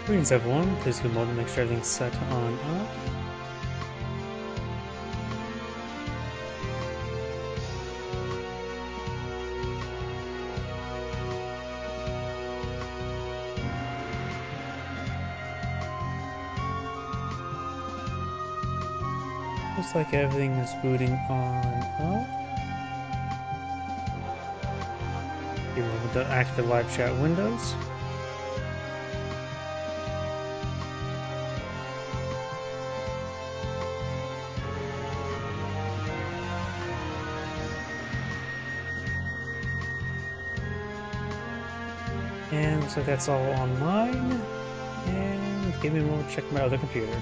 Greetings everyone, please go mode to make sure everything's set on up. Looks like everything is booting on up. Give me the active live chat windows. And looks like that's all online. And give me a moment to check my other computer.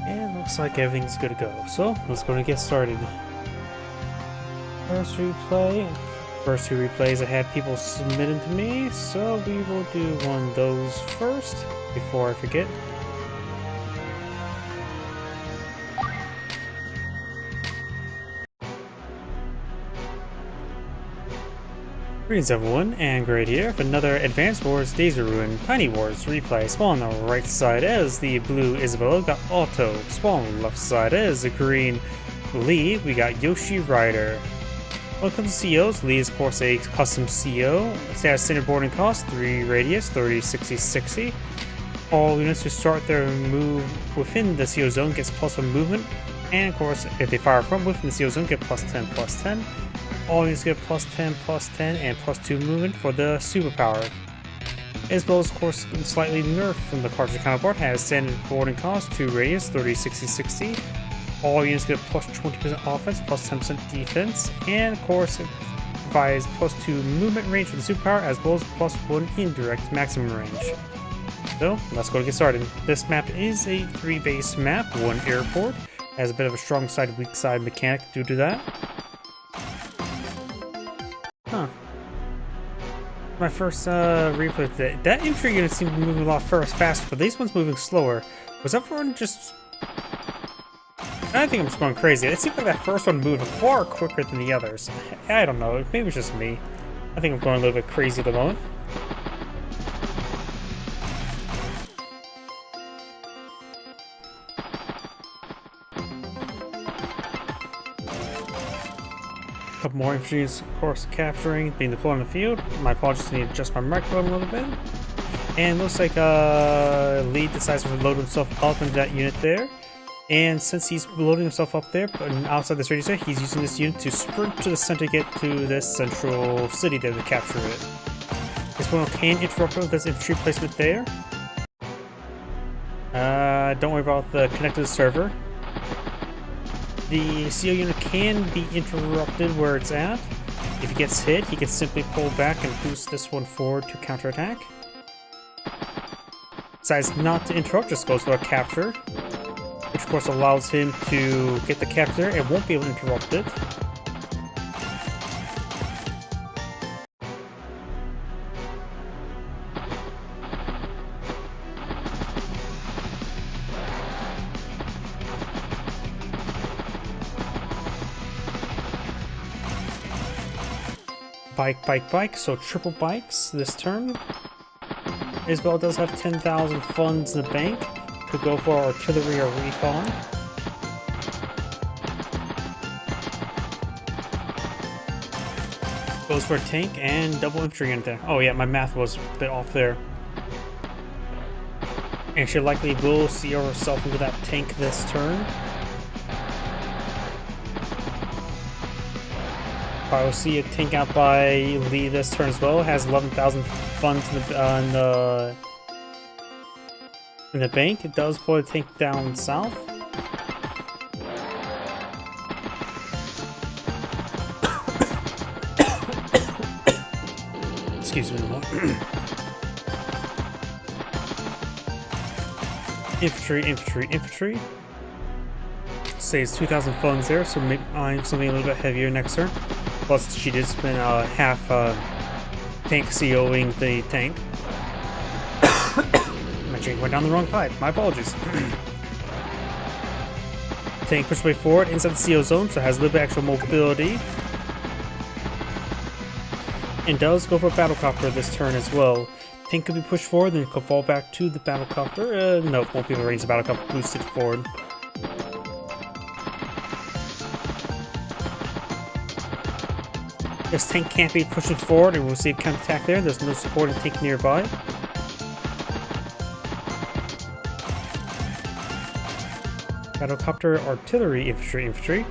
And looks like everything's good to go. So let's go and get started. First replay. First two replays I had people submitted to me, so we will do one of those first before I forget. Greetings everyone, and Great here for another Advanced Wars Days of Ruin Tiny Wars replay. Spawn on the right side is the blue Isabella, got Auto. Spawn on the left side is the green Lee, we got Yoshi Rider. When it comes to COs, Lee is of course a custom CO. Status standard boarding cost, 3 radius, 30, 60, 60. All units who start their move within the CO zone gets +1 movement. And of course, if they fire from within the CO zone, get +10, +10. All units get +10, +10, and +2 movement for the superpower. As well as, of course, slightly nerfed from the cartridge counterpart, has standard boarding cost, 2 radius, 30, 60, 60. All units get +20% offense, +10% defense, and of course it provides +2 movement range for the superpower, as well as +1 indirect maximum range. So let's go get started. This map is a 3-base map, 1 airport. Has a bit of a strong side, weak side mechanic due to that. Huh. My first replay today. That infantry unit seemed to be moving a lot faster, but these ones moving slower. Was everyone just... I think I'm just going crazy. It seemed like that first one moved far quicker than the others. I don't know, maybe it's just me. I think I'm going a little bit crazy at the moment. A couple more infantry is, of course, capturing, being deployed on the field. My apologies, I need to adjust my microphone a little bit. And looks like Lee decides to load himself up into that unit there. And since he's loading himself up there, but outside this radius, he's using this unit to sprint to the center to get to this central city there to capture it. This one can interrupt with this infantry placement there. Don't worry about the connected server. The CO unit can be interrupted where it's at. If he gets hit, he can simply pull back and boost this one forward to counterattack. Decides not to interrupt, just goes for a capture, which of course allows him to get the capture. It won't be able to interrupt it. Bike, bike, bike, so triple bikes this turn. Isabel does have 10,000 funds in the bank. Could go for artillery or recon. Goes for a tank and double infantry in there. Oh yeah, my math was a bit off there. And she likely will see herself into that tank this turn. I will see a tank out by Lee this turn as well. Has 11,000 funds in the bank. It does pull a tank down south. Excuse me a moment. Infantry, infantry, infantry. Saves 2,000 funds there, so maybe something a little bit heavier next turn. Plus, she did spend half tank COing the tank. My chain went down the wrong pipe. My apologies. Tank pushed way forward inside the CO zone, so it has a little bit extra mobility. And does go for a battlecopter this turn as well. Tank could be pushed forward, then it could fall back to the battlecopter. Nope, won't be able to range the battlecopter, boosted forward. This tank can't be pushing forward, and we'll see a counterattack there. There's no supporting tank nearby. Battlecopter, artillery, infantry.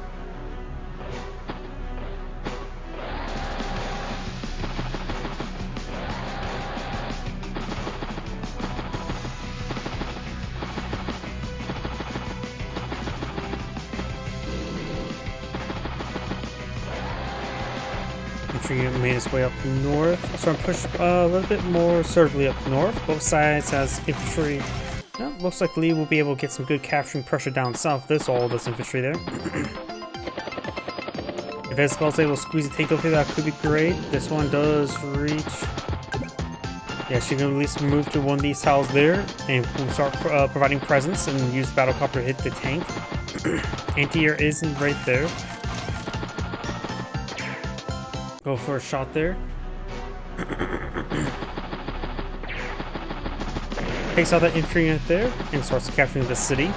Infantry made its way up north, so I'm pushed a little bit more assertively up north. Both sides has infantry. Well, looks like Lee will be able to get some good capturing pressure down south. All this infantry there. If Isabel's able to squeeze the tank over here, that could be great. This one does reach. Yeah, she can at least move to one of these tiles there and we'll start providing presence and use the battlecopter to hit the tank. Anti-air isn't right there. Go for a shot there. Takes out that infantry unit there and starts capturing the city.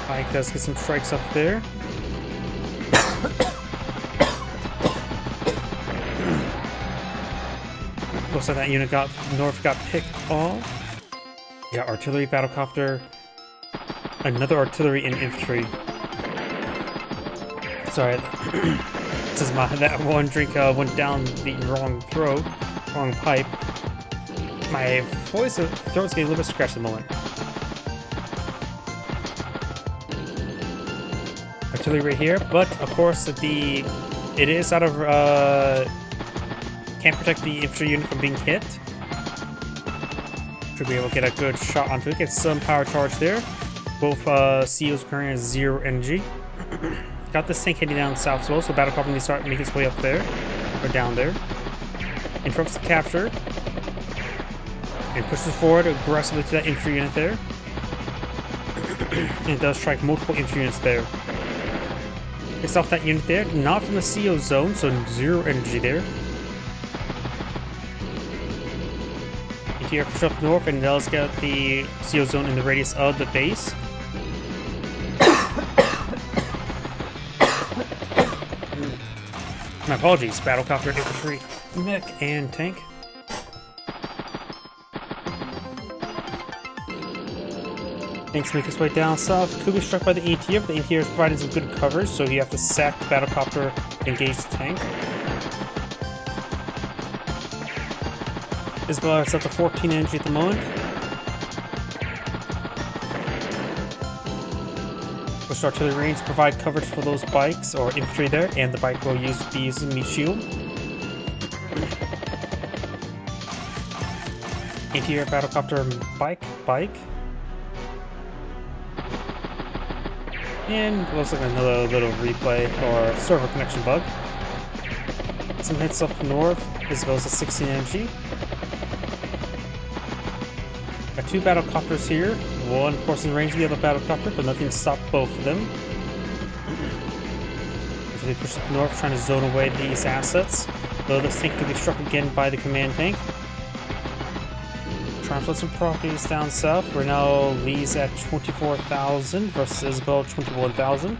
Pike does get some strikes up there. Looks like that unit north got picked off. Yeah, artillery, battlecopter, another artillery and infantry. Sorry, this is that one drink went down the wrong throat, wrong pipe. My throat's getting a little bit scratched at the moment. Artillery right here, but of course it is out of can't protect the infantry unit from being hit. Should be able to get a good shot onto it. Get some power charge there. Both COs currently at 0 energy. Got this tank heading down south as well, so battlecopter needs to start making its way up there. Or down there. Interrupts the capture. And pushes forward aggressively to that infantry unit there. And it does strike multiple infantry units there. Picks off that unit there. Not from the CO zone, so 0 energy there. Here, push up north, and does get the CO zone in the radius of the base. My apologies, battlecopter, infantry, mech, and tank. Tanks make its way down south. Could be struck by the ATR, but the ATR is providing some good coverage, so you have to sack the battlecopter to engage the tank. Isabella is at the 14 energy at the moment. Push artillery range to provide coverage for those bikes or infantry there, and the bike will be using meat shield. Anti-air battlecopter bike. And looks like another little replay or server connection bug. Some hits up north. Isabella's at 16 energy. Got two battlecopters here. One, of course, in range of the other battlecopter, but nothing to stop both of them. As they push up north, trying to zone away these assets. Though this tank could be struck again by the command tank. Trying to flip some properties down south. We're now Lee's at 24,000 versus Isabel 21,000.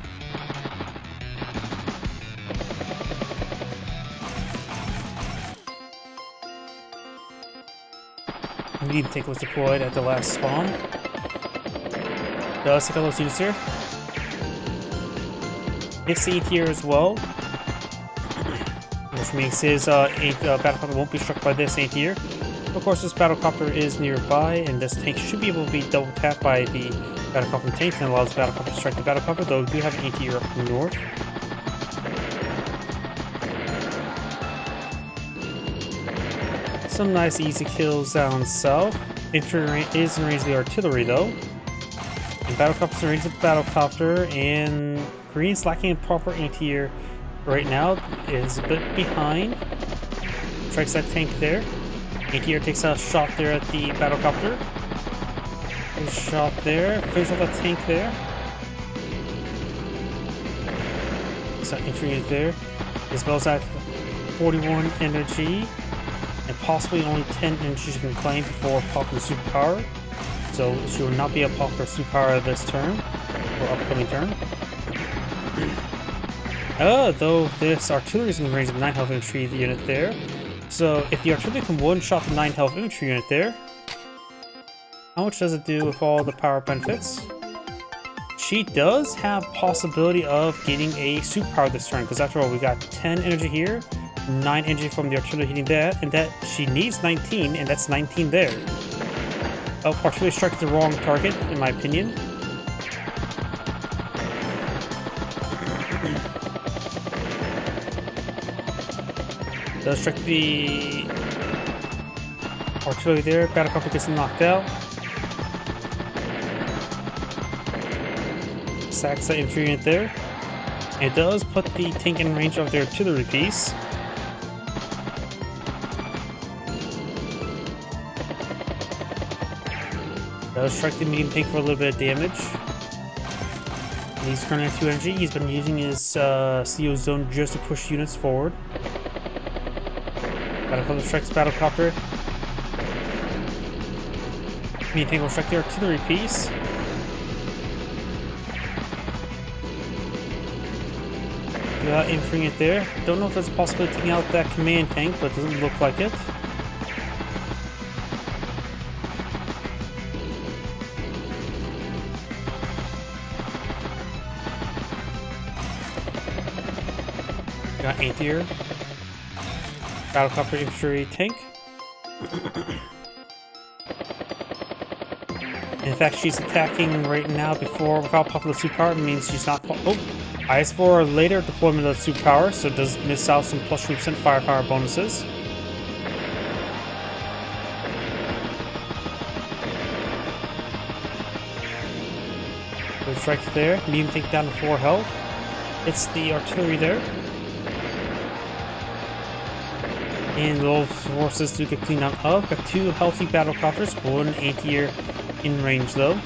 Medium tank was deployed at the last spawn. Does take a those units here. Hits the here as well, which means his battlecopter won't be struck by this anti-air. Of course, this battlecopter is nearby, and this tank should be able to be double tapped by the battlecopter tank and allows the battlecopter to strike the battlecopter, though we do have an anti-air up north. Some nice easy kills down south. infantry is in range of the artillery though. And battlecopter's in range of the battlecopter, and green's lacking a proper anti-air right now. Is a bit behind. Strikes that tank there. Anti-air takes a shot there at the battlecopter. Good shot there. Finishes off that tank there. It's that infantry unit there. Isabel's at 41 energy. And possibly only 10 energy she can claim before popping superpower. So she will not be a popular superpower this turn, or upcoming turn. Though this artillery is in range of 9 health infantry unit there. So if the artillery can one-shot the 9 health infantry unit there, how much does it do with all the power benefits? She does have possibility of getting a superpower this turn, because after all, we got 10 energy here, 9 energy from the artillery hitting that, and that she needs 19, and that's 19 there. Oh, artillery struck the wrong target, in my opinion. Does strike the artillery there. Battlecopter gets knocked out. Sacks that infantry unit there. It does put the tank in range of their artillery piece. Does strike the medium tank for a little bit of damage. He's currently at 2 energy. He's been using his CO zone just to push units forward. Battlecopter strikes battlecopter. Medium tank will strike the artillery piece. Infantry unit there. Don't know if there's a possibility of taking out that command tank, but it doesn't look like it. Got anti-air. Battlecopter infantry tank. In fact, she's attacking right now without popular superpower. It means she's not. Oh, eyes for a later deployment of superpower, so it does miss out some plus 3% firepower bonuses. Good strike there. Medium tank down to 4 health. It's the artillery there. And those forces do get cleaned out of. Got 2 healthy battlecopters, 1 anti-air in range though.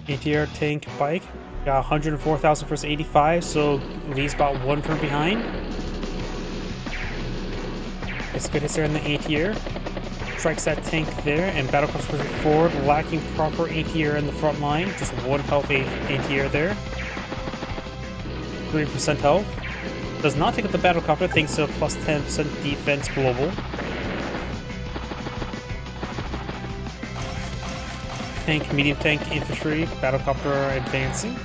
Anti-air tank bike. Got 104,000 versus 85, so leaves about 1 turn behind. It's good hits there in the anti-air. Strikes that tank there, and battlecopters pushing forward, lacking proper anti-air in the front line. Just 1 health anti-air there. 3% health. Does not take up the battlecopter thanks to a plus 10% defense global. Tank, medium tank, infantry, battlecopter advancing.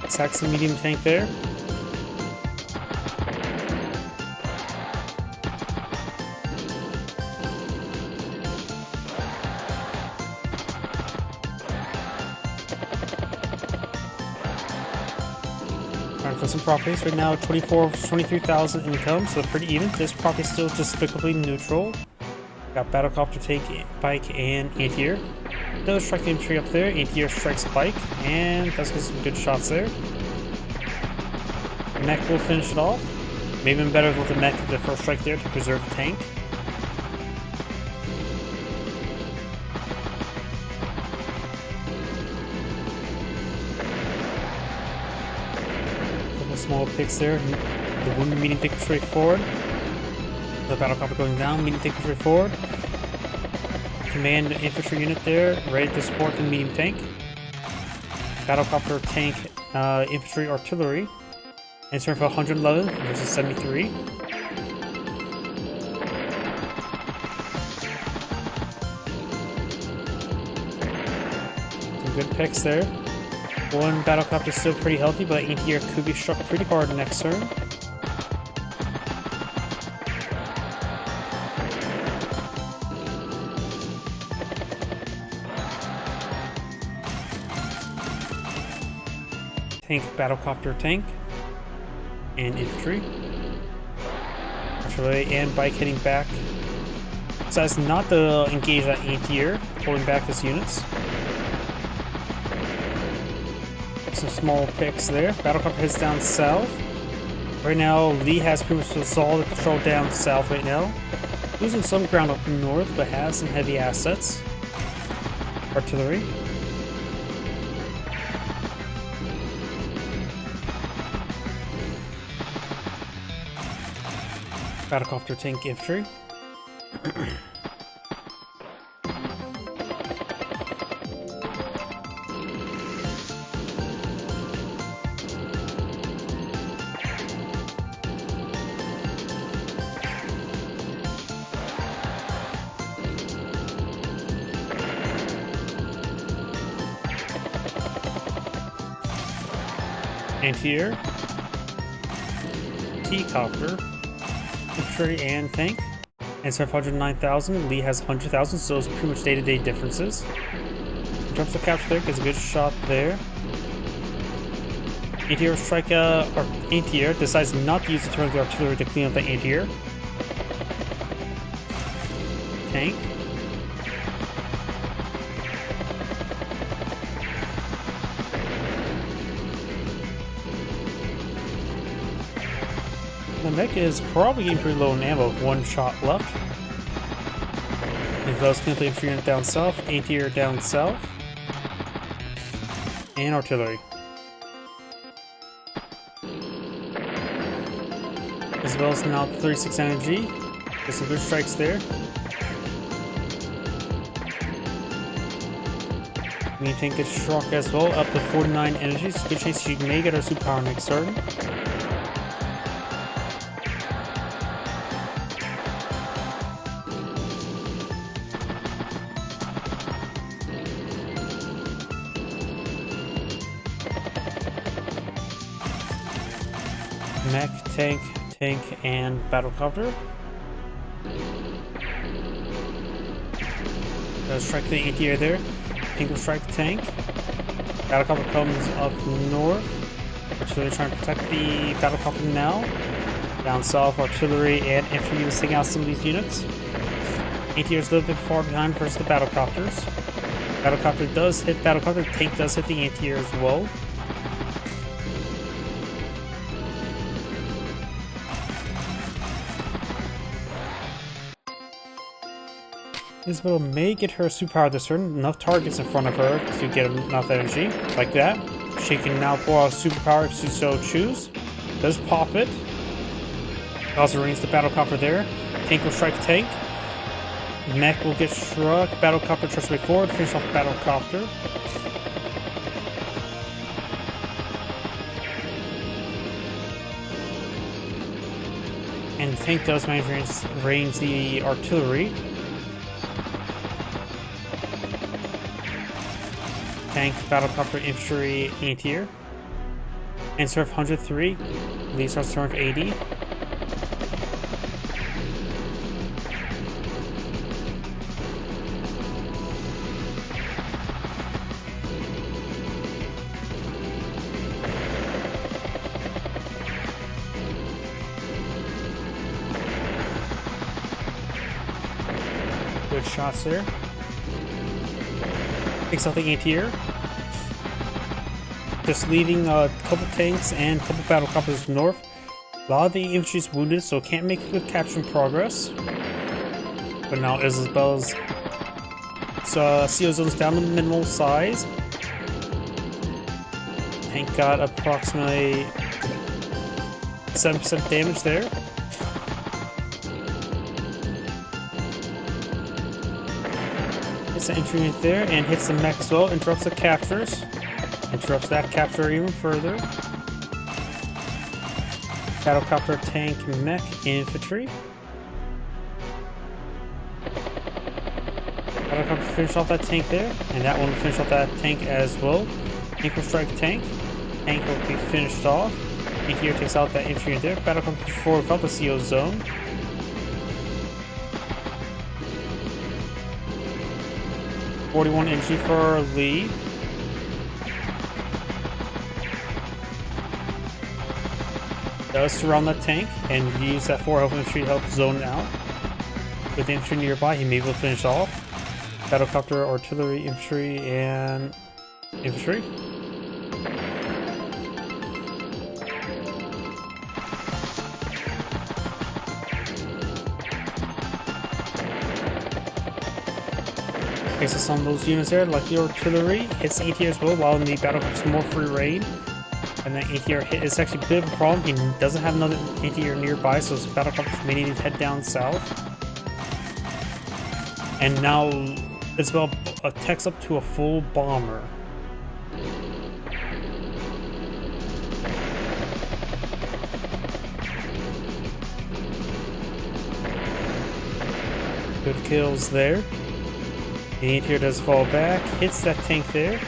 Sacks the medium tank there. For some properties right now, 23,000 income, so pretty even. This property is still despicably neutral. Got battlecopter, tank, bike, and anti-air. Does strike the infantry up there. Anti-air strikes bike, and does get some good shots there. Mech will finish it off. Maybe better with the mech the first strike there to preserve the tank. Small picks there. The wounded medium tank straight forward. The battlecopter going down. Medium tank straight forward. Command infantry unit there, ready to support the medium tank. Battlecopter, tank, infantry, artillery. And turn for 111 versus 73. Some good picks there. 1 battlecopter is still pretty healthy, but anti-air could be struck pretty hard next turn. tank, battlecopter tank, and infantry. Artillery and bike heading back. Decides not to engage that anti-air, pulling back his units. Some small picks there. Battlecopter heads down south. Right now, Lee has pretty much solid control down south right now. Losing some ground up north, but has some heavy assets. Artillery. Battlecopter tank infantry. Anti-air, T-copter, infantry, and tank. And so 109,000. Lee has 100,000, so it's pretty much day-to-day differences. Drops the capture there, gets a good shot there. Anti-air strike, or anti-air decides not to use the turn of the artillery to clean up the anti-air. Tank. The mech is probably getting pretty low in ammo, with one shot left. As well as clean up the infantry unit down south, anti-air down south, and artillery. As well as now 36 energy. There's some good strikes there. Main tank gets struck as well, up to 49 energy. So good chance she may get her superpower next turn. Mech, tank, and battlecopter. Does strike the anti-air there. Tank will strike the tank. Battlecopter comes up north. Artillery trying to protect the battlecopter now. Down south, artillery and infantry units taking out some of these units. Anti-air is a little bit far behind versus the battlecopters. Battlecopter does hit battlecopter. Tank does hit the anti-air as well. Isabel may get her superpower this turn, enough targets in front of her to get enough energy, like that. She can now pull out a superpower if she so choose. Does pop it. Also rings the battlecopter there. Tank will strike tank. Mech will get struck. Battlecopter tries to way forward, finish off battlecopter. And tank does manage to range the artillery. Tank, battlecopter, infantry, anti-air. And surf 103. Lee starts turn of 80. Good shots there. Takes out the anti-air. Just leaving a couple tanks and a couple battlecopters north. A lot of the infantry is wounded, so can't make good capture progress. But now Isabella's CO zone's down to minimal size. Tank got approximately 7% damage there. Hits the infantry unit there and hits the mech as well, interrupts the captures. Interrupts that capture even further. Battlecopter, tank, mech, infantry. Battlecopter finish off that tank there, and that one will finish off that tank as well. Tank will strike tank. Tank will be finished off. Anti-air takes out that infantry in there. Battlecopter pushes forward without the CO zone. .41 energy for Lee. does surround that tank and use that 4 health infantry to help zone it out. With the infantry nearby, he may be able to finish off. Battlecopter, artillery, infantry, and infantry. Takes us on those units there, like the artillery. Hits the ATR as well, allowing the battlecopters more free reign. And the ATR hit is actually a bit of a problem. He doesn't have another ATR nearby, so his battlecopters may need to head down south. And now Isabel attacks up to a full bomber. Good kills there. The ATR does fall back, hits that tank there.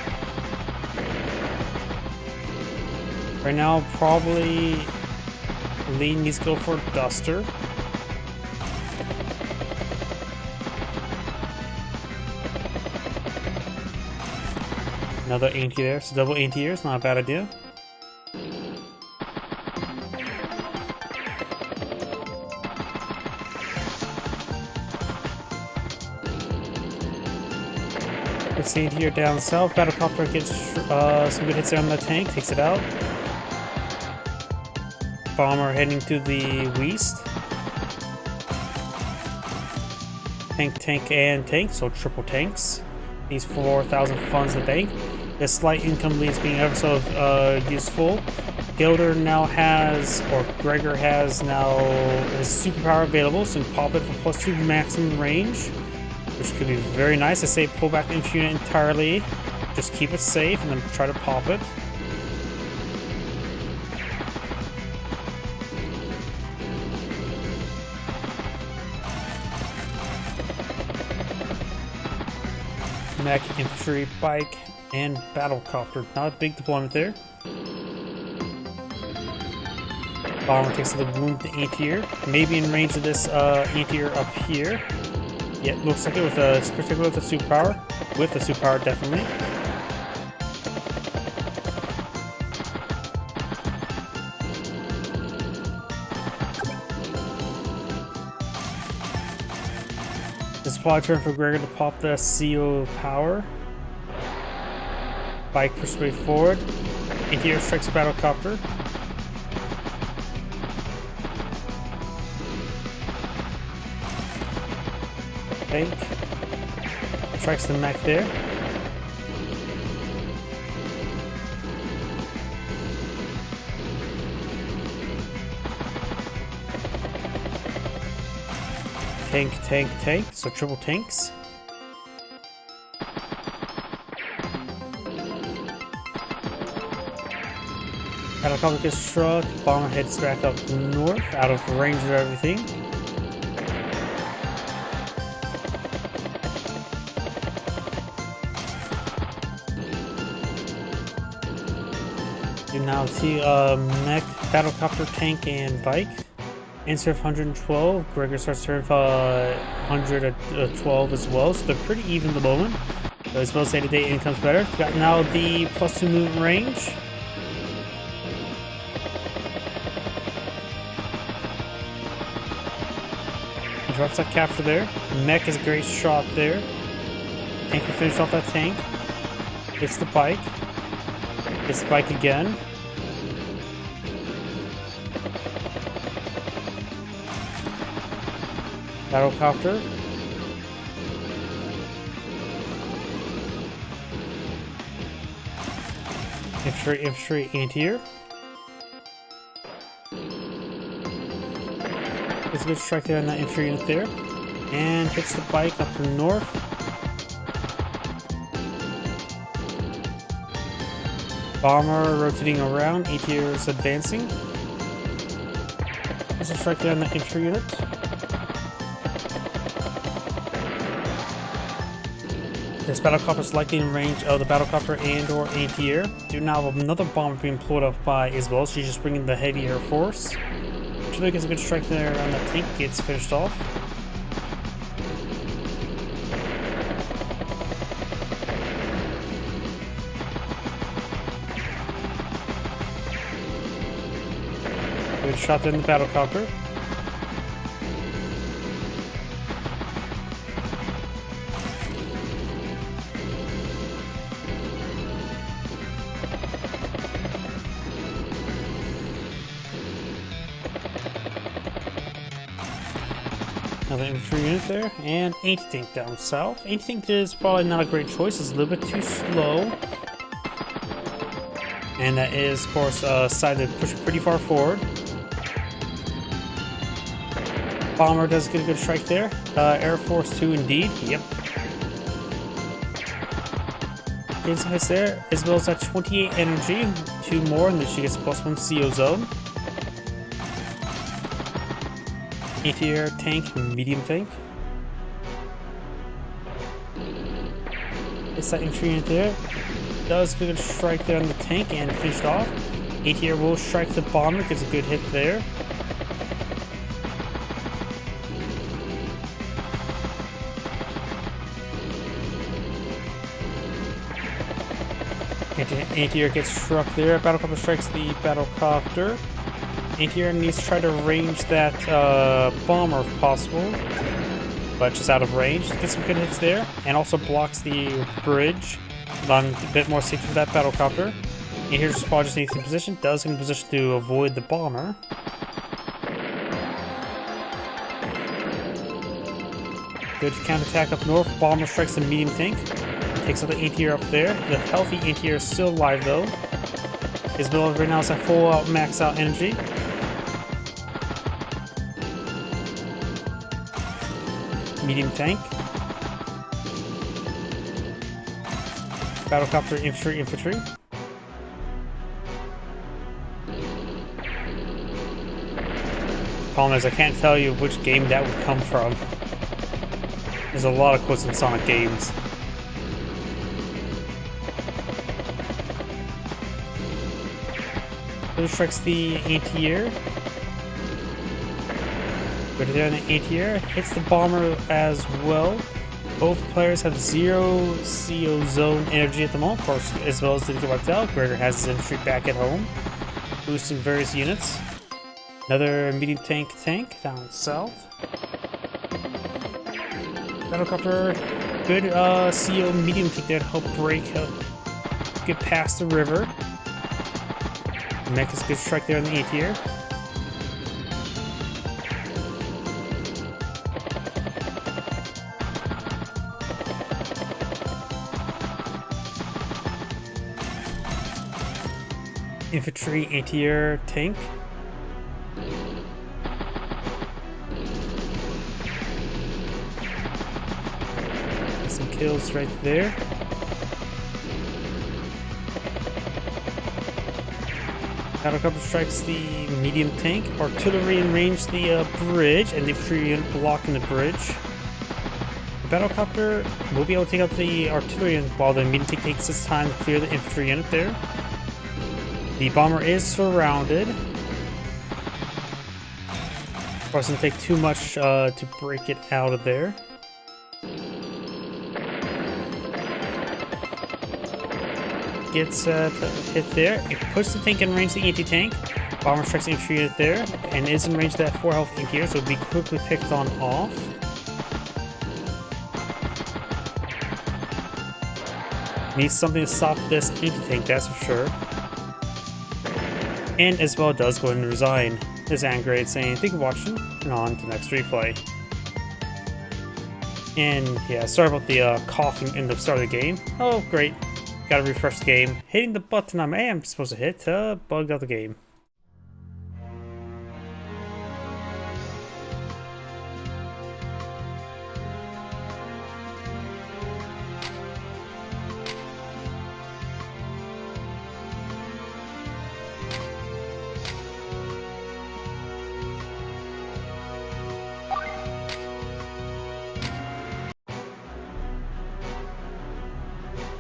Right now, probably Lee needs to go for a duster. Another anti there, so double anti here is not a bad idea. It's the anti here down south. Battlecopter gets some good hits there on the tank, takes it out. Bomber heading to the west. Tank, and tank, so triple tanks. These 4,000 funds in the bank. The slight income leads being ever so useful. Gilder now has, or Gregor has now his superpower available, so we can pop it for +2 maximum range, which could be very nice. I say pull back the infantry unit entirely, just keep it safe, and then try to pop it. Mech, infantry, bike, and battlecopter. Not a big deployment there. Bomber takes the wound to anti-air. Maybe in range of this anti-air up here. Yeah, looks like it with a, particularly with the superpower. With the superpower, definitely. It's probably turn for Gregor to pop the CO power. Bike persuade forward. Anti-air strikes battlecopter. Tank strikes the mech there. Tank, so triple tanks. Battlecopter gets struck, bomber heads back up north, out of range of everything. You now see mech, battlecopter, tank, and bike. Answer of 112. Gregor starts turn 112 as well, so they're pretty even at the moment. So as well as day-to-day income's better. Got now the +2 movement range. Drops that capture there. Mech is a great shot there. Tank can finish off that tank. Hits the bike. Hits the bike again. Battlecopter. Infantry, anti-air. It's a good strike there on that infantry unit there. And hits the bike up from north. Bomber rotating around, ATR is advancing. There's a strike there on the infantry unit. This battlecopter is likely in range of the battlecopter and or anti-air. Do now have another bomber being pulled up by Isabel. She's just bringing the heavy air force. Actually gets a good strike there on the tank, gets finished off. Good shot there in the battlecopter. Another infantry unit there, and anti-tank down south. Anti-tank is probably not a great choice, it's a little bit too slow. And that is, of course, decided to push it pretty far forward. Bomber does get a good strike there. Air Force 2 indeed, yep. Getting some hits there. Isabel's at 28 energy, 2 more, and then she gets +1 CO zone. Anti-air tank, medium tank. It's that infantry unit there. Does get a good strike there on the tank and finished off. Anti-air will strike the bomber, gets a good hit there. Anti-air gets struck there. Battlecopter strikes the battlecopter. Anti-air needs to try to range that bomber if possible, but just out of range. Gets some good hits there, and also blocks the bridge. On a bit more safety for that battlecopter. Anti-air just probably just needs in position. Does in position to avoid the bomber. Good counterattack up north. Bomber strikes the medium tank. Takes out the anti-air up there. The healthy anti-air is still alive though. Isabel right now is at full out max out energy. Medium tank. Battlecopter infantry. Problem is I can't tell you which game that would come from. There's a lot of quotes in Sonic games. It strikes the anti-air. Good there on the anti-air. Hits the bomber as well. Both players have 0 CO zone energy at the moment. Of course, as well as didn't get wiped out. Gregor has his infantry back at home, boosting various units. Another medium tank down south. Battlecopter, good CO medium tank there to help get past the river. Mech is a good strike there on the anti-air. Infantry anti-air tank. Some kills right there. Battlecopter strikes the medium tank. Artillery in range the bridge, and the infantry unit blocking the bridge. The battlecopter will be able to take out the artillery while the medium tank takes its time to clear the infantry unit there. The bomber is surrounded. Of course, it doesn't take too much to break it out of there. Gets hit there. It puts the tank in range of the anti-tank. Bomber strikes the infantry unit there, and is in range of that 4 health anti-air, so it'll be quickly picked on off. Needs something to stop this anti-tank, that's for sure. And Isabel does go ahead and resign. This is Angrade saying thank you for watching, and on to the next replay. And yeah, sorry about the coughing in the start of the game. Oh great, gotta refresh the game. Hitting the button I am supposed to hit bugged out the game.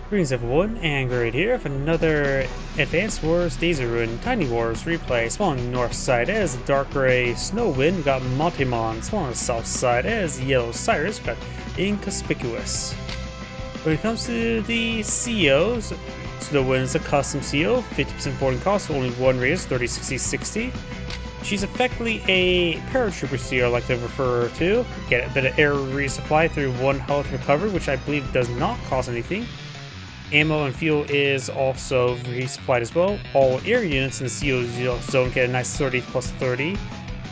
Greetings everyone, and Great here for another Advanced Wars Days of Ruin Tiny Wars replay. Small on the north side as Dark Gray Snowwind, we got Montemon. Small on the south side as Yellow Cyrus, we got Inconspicuous. When it comes to the COs, Snowwind is a custom CO, 50% boarding cost, only one raise, 30, 60, 60. She's effectively a paratrooper CO, I like to refer to. Get a bit of air resupply through 1 health recovery, which I believe does not cost anything. Ammo and fuel is also resupplied as well. All air units in the CO zone get a nice 30 plus 30.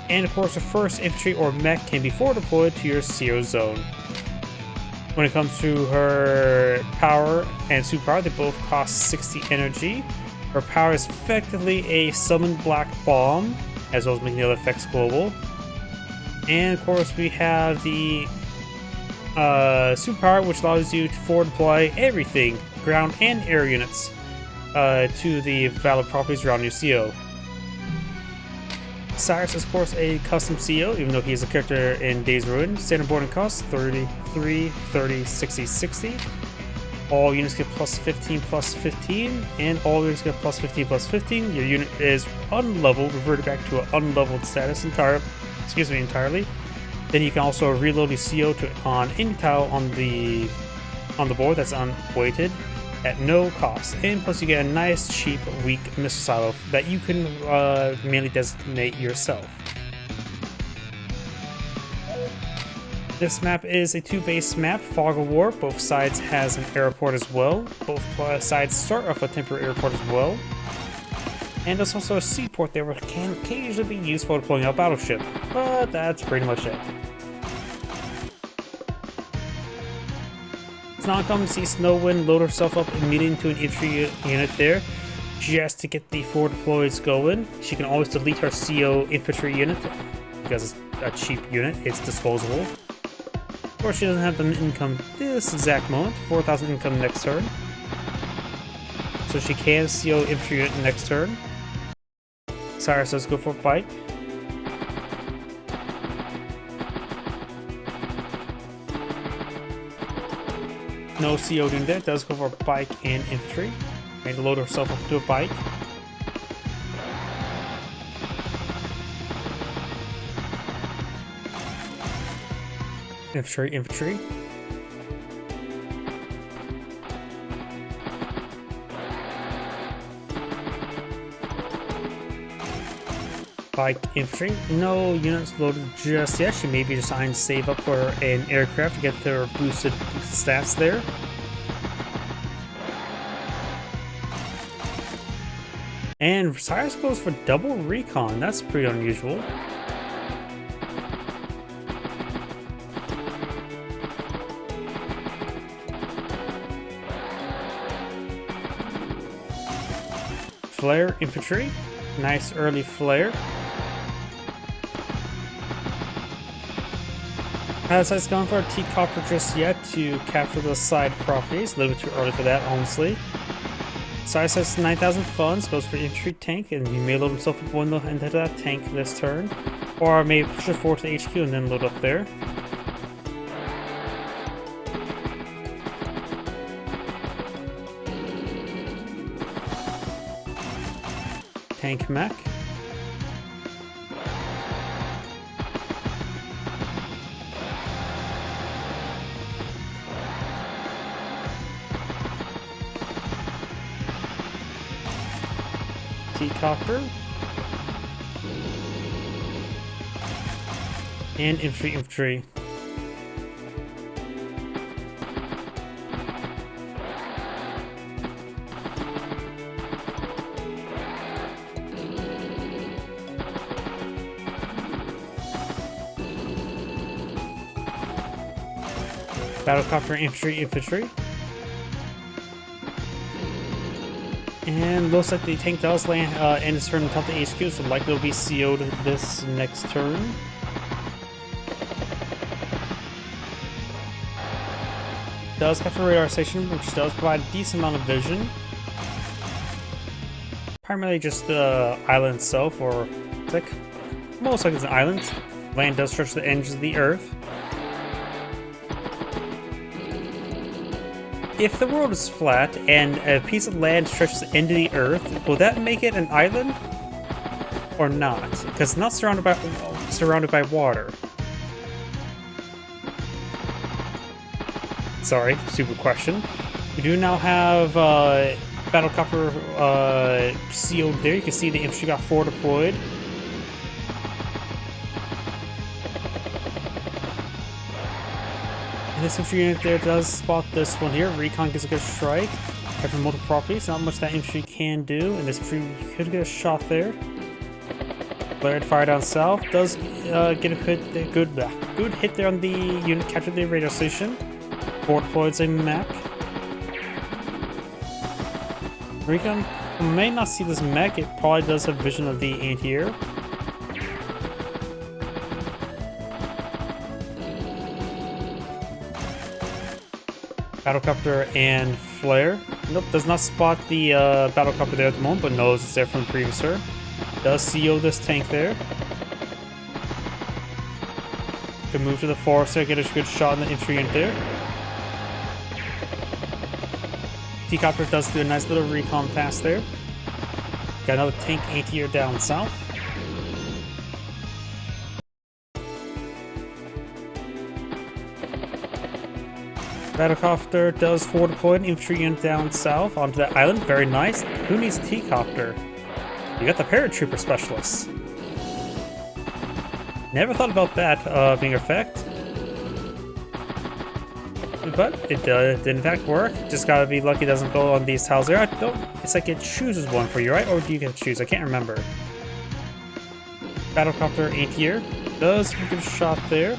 And of course, the first infantry or mech can be forward deployed to your CO zone. When it comes to her power and superpower, they both cost 60 energy. Her power is effectively a summoned black bomb, as well as making the other effects global. And of course, we have the superpower, which allows you to forward deploy everything, ground and air units, to the valid properties around your CO. Cyrus is of course a custom CO, even though he's a character in Days of Ruin. Standard boarding cost 33, 30, 60, 60. All units get plus 15 plus 15, and all units get plus 15 plus 15. Your unit is unleveled, reverted back to an unleveled status entirely. Then you can also reload the CO on any tile on the board that's unweighted at no cost. And plus you get a nice, cheap, weak missile silo that you can manually designate yourself. This map is a 2-base map, Fog of War. Both sides has an airport as well. Both sides start off a temporary airport as well. And there's also a seaport there which can occasionally be used for deploying a battleship. But that's pretty much it. It's not uncommon to see Snowwind load herself up immediately into an infantry unit there, just to get the forward deploys going. She can always delete her CO infantry unit, because it's a cheap unit, it's disposable. Of course, she doesn't have the income this exact moment, 4,000 income next turn. So she can CO infantry unit next turn. Cyrus does go for a bite. No CO unit there, does go for a bike and infantry. Made to load herself up to a bike. Infantry. Bike infantry. No units loaded just yet. She may be assigned save up for an aircraft to get their boosted stats there. And Cyrus goes for double recon. That's pretty unusual. Flare infantry. Nice early flare. It's gone for a T-Copter just yet to capture the side properties. A little bit too early for that, honestly. Cyrus has 9,000 funds, goes for infantry tank, and he may load himself up into that tank this turn. Or may push it forward to the HQ and then load up there. Tank mech. T-Copter. And infantry. Battlecopter infantry. And looks like the tank does land end its turn on top of the HQ, so likely will be CO'd this next turn. Does have a radar station, which does provide a decent amount of vision. Primarily just the island itself, or like most likely it's an island. Land does stretch the edges of the earth. If the world is flat and a piece of land stretches into the earth, will that make it an island? Or not? Because it's not surrounded by water. Sorry, stupid question. We do now have Battlecopter CO'd there. You can see the infantry got forward deployed. This infantry unit there does spot this one here. Recon gets a good strike. Capture multiple properties. Not much that infantry can do, and this infantry could get a shot there. Laird fire down south does get a hit, good hit there on the unit. Captured the radio station. Forward deploys a mech. Recon may not see this mech. It probably does have vision of the anti-air. Battlecopter and flare. Nope, does not spot the battlecopter there at the moment, but knows it's there from the previous turn. Does CO this tank there. Can move to the forest there, get a good shot on the infantry unit there. T-copter does do a nice little recon pass there. Got another tank anti-air down south. Battlecopter does forward deploy an infantry unit down south onto that island. Very nice. Who needs T-copter? You got the paratrooper specialist. Never thought about that being a effect. But it did in fact work. Just gotta be lucky it doesn't go on these tiles there. I don't. It's like it chooses one for you, right? Or do you get to choose? I can't remember. Battlecopter anti-air does get a good shot there.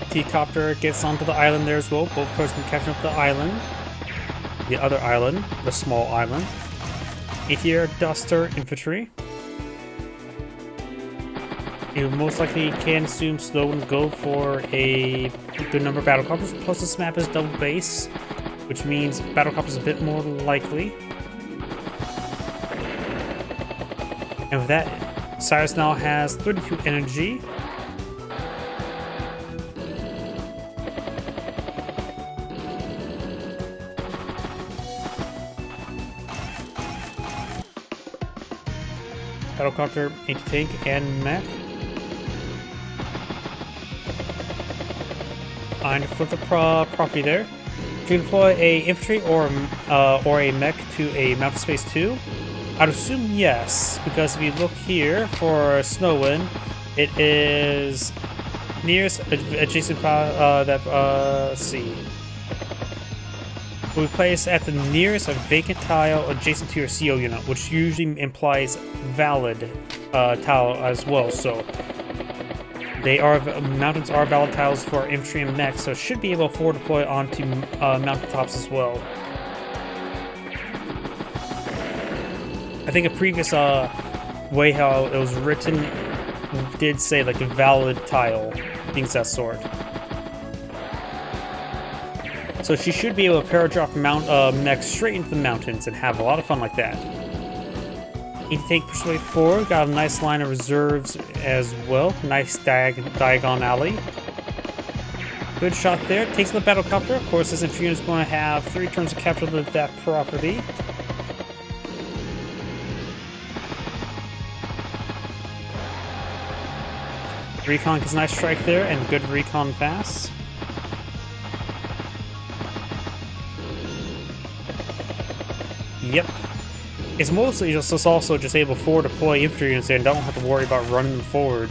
T-copter gets onto the island there as well. Both players can catch up the island. The other island, the small island. Anti-air Duster infantry. You most likely can assume Slow and go for a good number of battlecopters. Plus this map is double base, which means battlecopters is a bit more likely. And with that, Cyrus now has 32 energy. Battlecopter, anti-tank, and mech. And flip the property there. To deploy a infantry or a mech to a mountain space 2, I'd assume yes, because if you look here for Snowwind, it is nearest adjacent. Let's see. Will be placed at the nearest vacant tile adjacent to your CO unit, which usually implies valid tile as well. So mountains are valid tiles for infantry and mechs, so should be able to forward deploy onto mountaintops as well. I think a previous way how it was written did say like a valid tile, things of that sort. So she should be able to paradrop mech straight into the mountains and have a lot of fun like that. Anti-tank Persuade 4, got a nice line of reserves as well. Nice Diagon Alley. Good shot there. Takes the battlecopter. Of course, this infantry unit is going to have 3 turns to capture that property. Recon gets a nice strike there and good recon pass. Yep. It's mostly just also just able to forward deploy infantry units and don't have to worry about running them forward.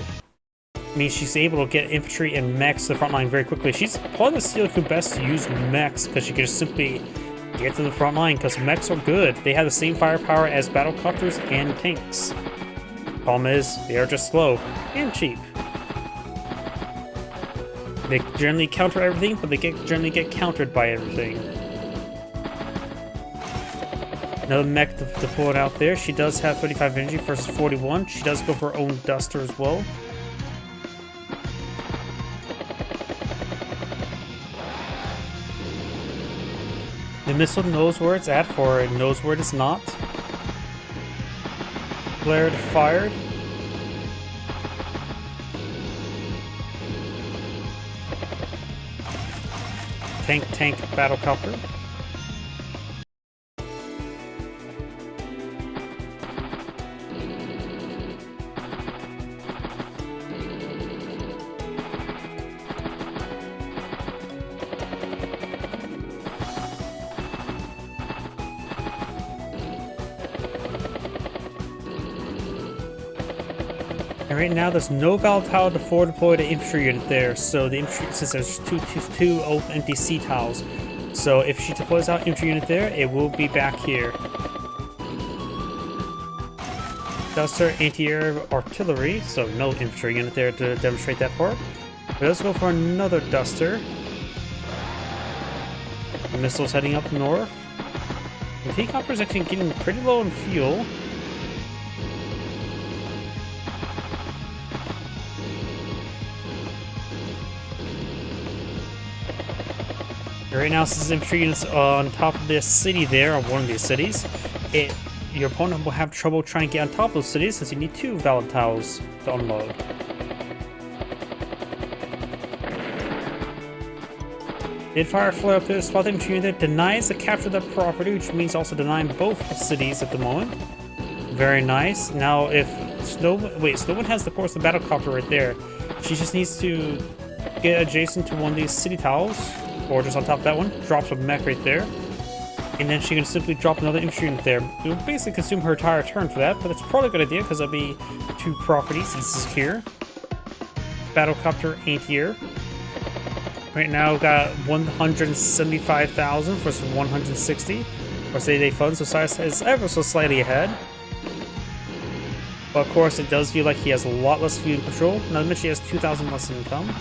It means she's able to get infantry and mechs to the front line very quickly. She's probably the Steel who best to use mechs because she can just simply get to the front line because mechs are good. They have the same firepower as battlecopters and tanks. Problem is, they are just slow and cheap. They generally counter everything, but they generally get countered by everything. Another mech to pull it out there. She does have 35 energy versus 41. She does go for her own Duster as well. The missile knows where it's at, for it knows where it is not. Flared, fired. Tank, battlecopter. And right now, there's no volatile to forward deploy the infantry unit there, so the infantry, since there's two open empty sea tiles. So if she deploys out infantry unit there, it will be back here. Duster anti-air artillery, so no infantry unit there to demonstrate that part. But let's go for another Duster. The missiles heading up north. The helicopter is actually getting pretty low in fuel. Right now, since infantry units on top of this city there, or one of these cities, your opponent will have trouble trying to get on top of those cities since you need 2 volatiles to unload. Did fire flare up there, spot the infantry unit denies the capture of that property, which means also denying both cities at the moment. Very nice. Now, if Snowwind has of course the battle copter right there. She just needs to get adjacent to one of these city towers, or just on top of that one, drops a mech right there. And then she can simply drop another infantry unit there. It will basically consume her entire turn for that, but it's probably a good idea because that'll be 2 properties. This is here. Battlecopter ain't here. Right now, we've got 175,000 versus 160. Or say they fund, so Cyrus is ever so slightly ahead. But of course, it does feel like he has a lot less fuel control. Not to mention he has 2,000 less income.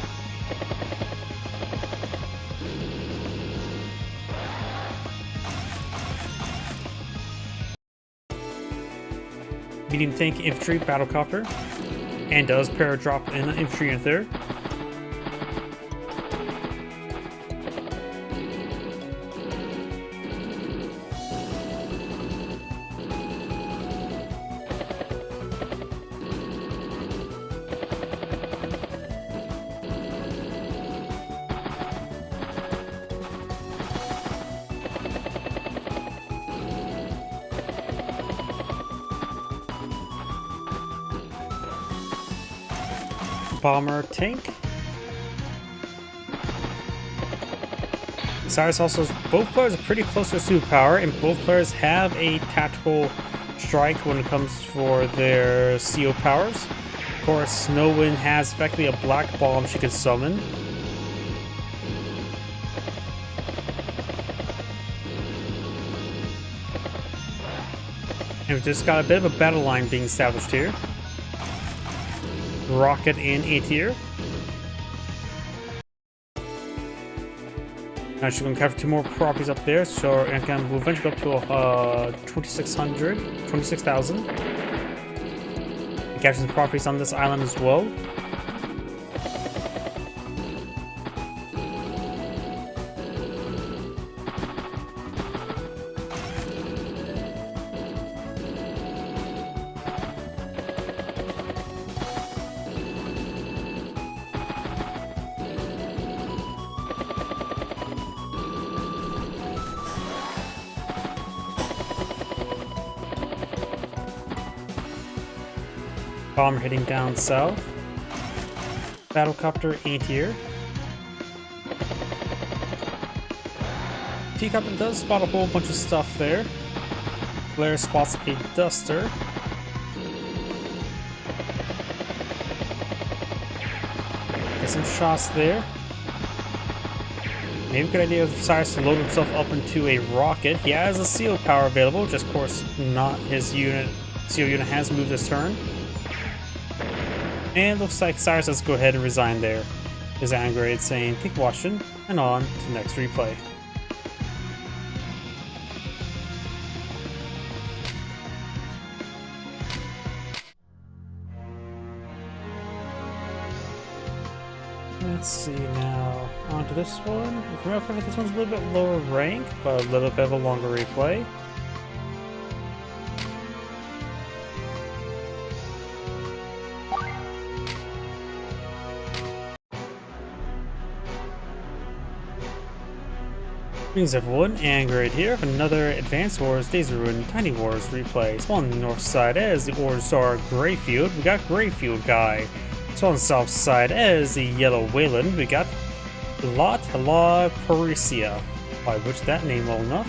Medium tank infantry battlecopter, and does para drop an infantry unit there. Bomber tank. Cyrus also, both players are pretty close to superpower, and both players have a tactical strike when it comes for their CO powers. Of course, Snowwind has effectively a black bomb she can summon. And we've just got a bit of a battle line being established here. Rocket in A tier. Now she's going to cover 2 more properties up there, so again, we'll eventually go up to 26,000. Capture some properties on this island as well. Bomber heading down south. Battlecopter ain't here. Teacopter does spot a whole bunch of stuff there. Blair spots a Duster. Get some shots there. Maybe a good idea of Cyrus to load himself up into a rocket. He has a seal power available, just of course not his unit. CO unit has moved this turn. And looks like Cyrus has to go ahead and resign there. His angry saying, "Keep watching," and on to next replay. Let's see now. On to this one. If you remember, this one's a little bit lower rank, but a little bit of a longer replay. Greetings everyone, and Grade here for another Advanced Wars Days of Ruin Tiny Wars replay. So on the north side as the orange are Greyfield, we got Greyfield guy. So on the south side as the yellow Wayland, we got La Parisia, by which that name well enough.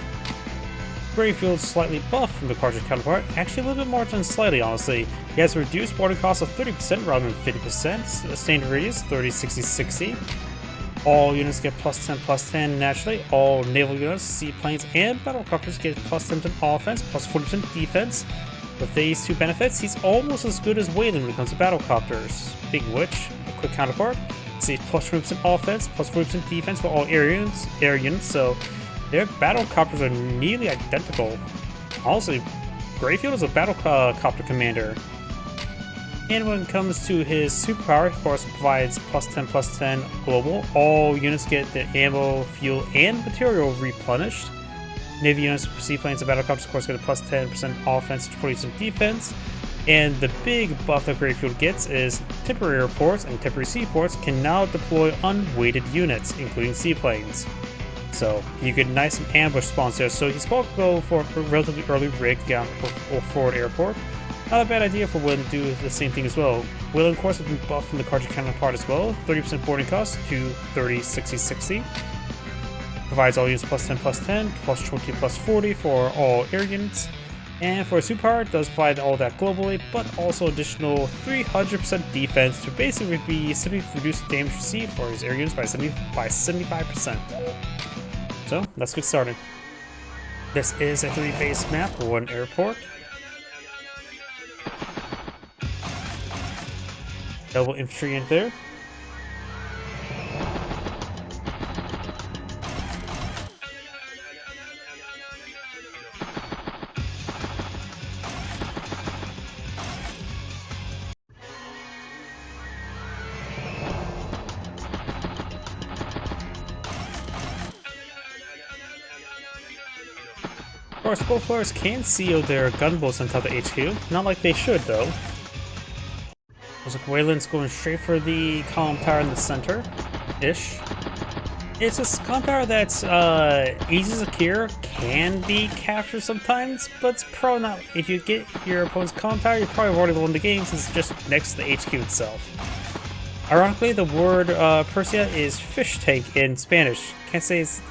Greyfield's slightly buff from the cartridge counterpart, actually a little bit more than slightly, honestly. He has a reduced boarding cost of 30% rather than 50%, standard radius 30, 60, 60. All units get plus 10 naturally. All naval units, seaplanes, and battlecopters get plus 10% offense, plus 40% defense. With these two benefits, he's almost as good as Wayland when it comes to battlecopters. Big Witch, a quick counterpart, sees plus 20% offense, plus 40% defense for all air units, so their battlecopters are nearly identical. Honestly, Greyfield is a battlecopter commander. And when it comes to his superpower, of course, provides plus 10 global. All units get the ammo, fuel, and material replenished. Navy units, seaplanes, and battlecopters, of course, get a plus 10% offense, 20% defense. And the big buff that Greyfield gets is temporary airports and temporary seaports can now deploy unweighted units, including seaplanes. So you get nice ambush spawns there. So he's supposed to go for a relatively early rig down or forward airport. Not a bad idea for Wayland to do the same thing as well. Wayland, of course, has been buffed from the cartridge counterpart as well. 30% boarding cost to 30, 60, 60. Provides all units plus 10, plus 20, plus 40 for all air units. And for a superpower, it does provide all that globally, but also additional 300% defense to basically be simply reduce damage received for his air units by 75%. So let's get started. This is a 3-base map, 1 airport. Double infantry in there. Of course, both players can seal their gunboats on top of the HQ, not like they should though. Looks like Wayland's going straight for the column tower in the center-ish. It's a column tower that's easy to secure, can be captured sometimes, but it's probably not. If you get your opponent's column tower, you're probably already won the game since it's just next to the HQ itself. Ironically, the word Persia is fish tank in Spanish. Can't say it's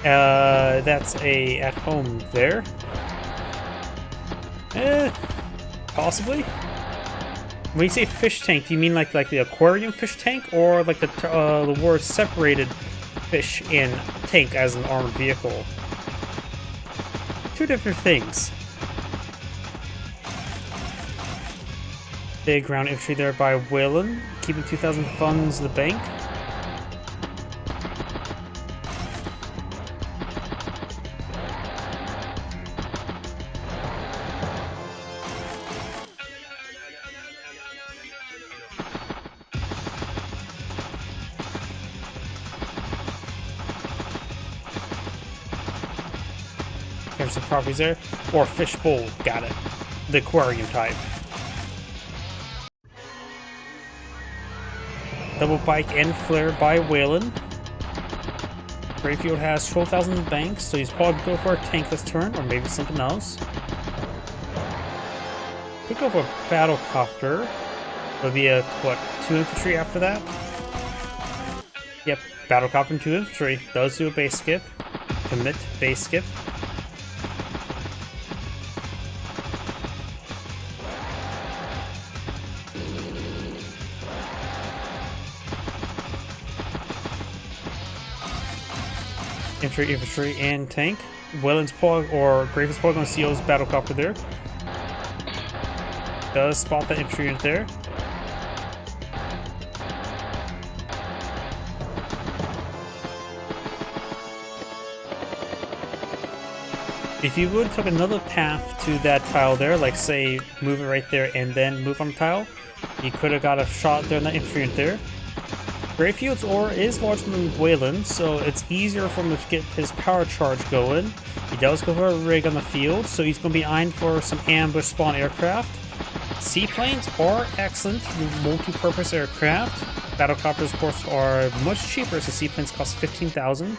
that's a at home there. Possibly. When you say fish tank, do you mean like the aquarium fish tank, or like the word separated fish in tank as an armored vehicle? Two different things. Big ground infantry there by Wayland, keeping 2,000 funds in the bank. There's some properties there. Or fish bowl, got it. The aquarium type. Double bike and flare by Wayland. Greyfield has 12,000 banks, so he's probably go for a tank this turn, or maybe something else. Could go for a battlecopter. Would be a, what, 2 infantry after that? Yep, battlecopter and 2 infantry. Does do a base skip. Commit base skip. Infantry, and tank. Wayland's or Greyfield's probably going to seal his battlecopter there. Does spot the infantry unit there. If you would took another path to that tile there, like say move it right there and then move on the tile, you could have got a shot there in the infantry unit there. Greyfield's ore is larger than Wayland, so it's easier for him to get his power charge going. He does go for a rig on the field, so he's going to be eyeing for some ambush spawn aircraft. Seaplanes are excellent multi-purpose aircraft. Battlecopters, of course, are much cheaper, so seaplanes cost 15,000.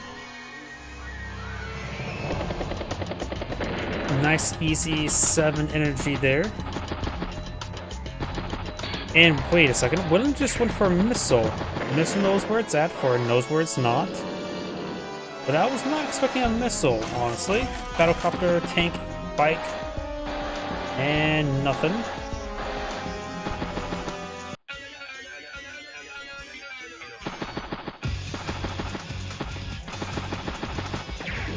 Nice, easy 7 energy there. And wait a second, Wayland just went for a missile. Missile knows where it's at, for knows where it's not. But I was not expecting a missile, honestly. Battlecopter, tank, bike, and nothing.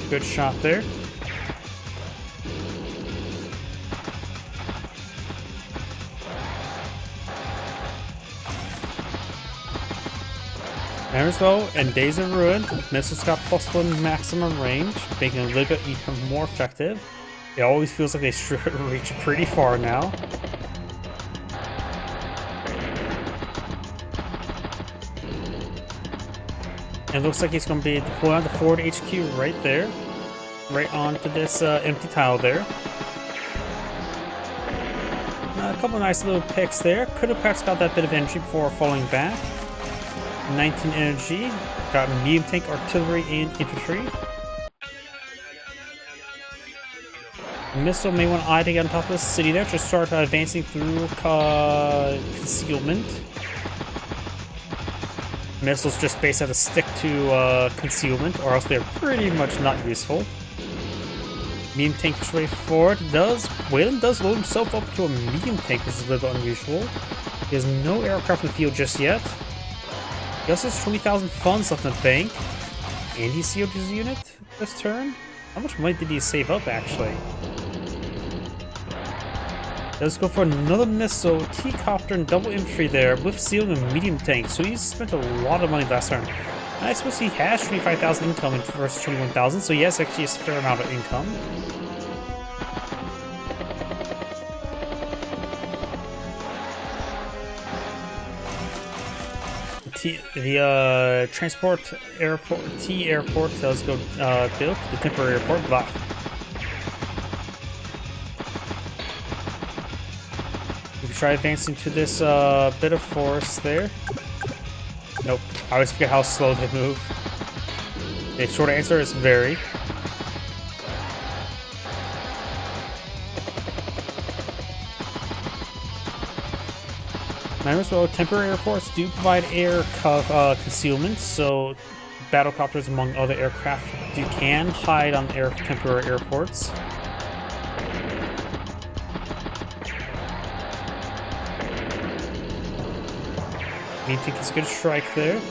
Good shot there. As well, in Days of Ruin, missiles got +1 maximum range, making them a little bit even more effective. It always feels like they should reach pretty far now. And it looks like he's going to be deploying the forward HQ right there. Right onto this empty tile there. A couple nice little picks there. Could have perhaps got that bit of energy before falling back. 19 energy. Got medium tank, artillery, and infantry. Missile may want to eye to get on top of the city there to start advancing through concealment. Missiles just basically have to stick to concealment, or else they're pretty much not useful. Medium tank straight forward. Wayland does load himself up to a medium tank, which is a little bit unusual. He has no aircraft in the field just yet. He also has 20,000 funds left in the bank. And he sealed his unit this turn. How much money did he save up, actually? Let's go for another missile, T-copter, and double infantry there with sealing and medium tank. So he's spent a lot of money last turn. And I suppose he has 25,000 income versus 21,000, so he has actually a fair amount of income. The transport airport, T airport, let's go build the temporary airport. Blah. We can try advancing to this bit of forest there. Nope. I always forget how slow they move. The short answer is very. As well, temporary airports do provide air concealment, so battlecopters, among other aircraft, can hide on temporary airports. Medium tank is a good strike there.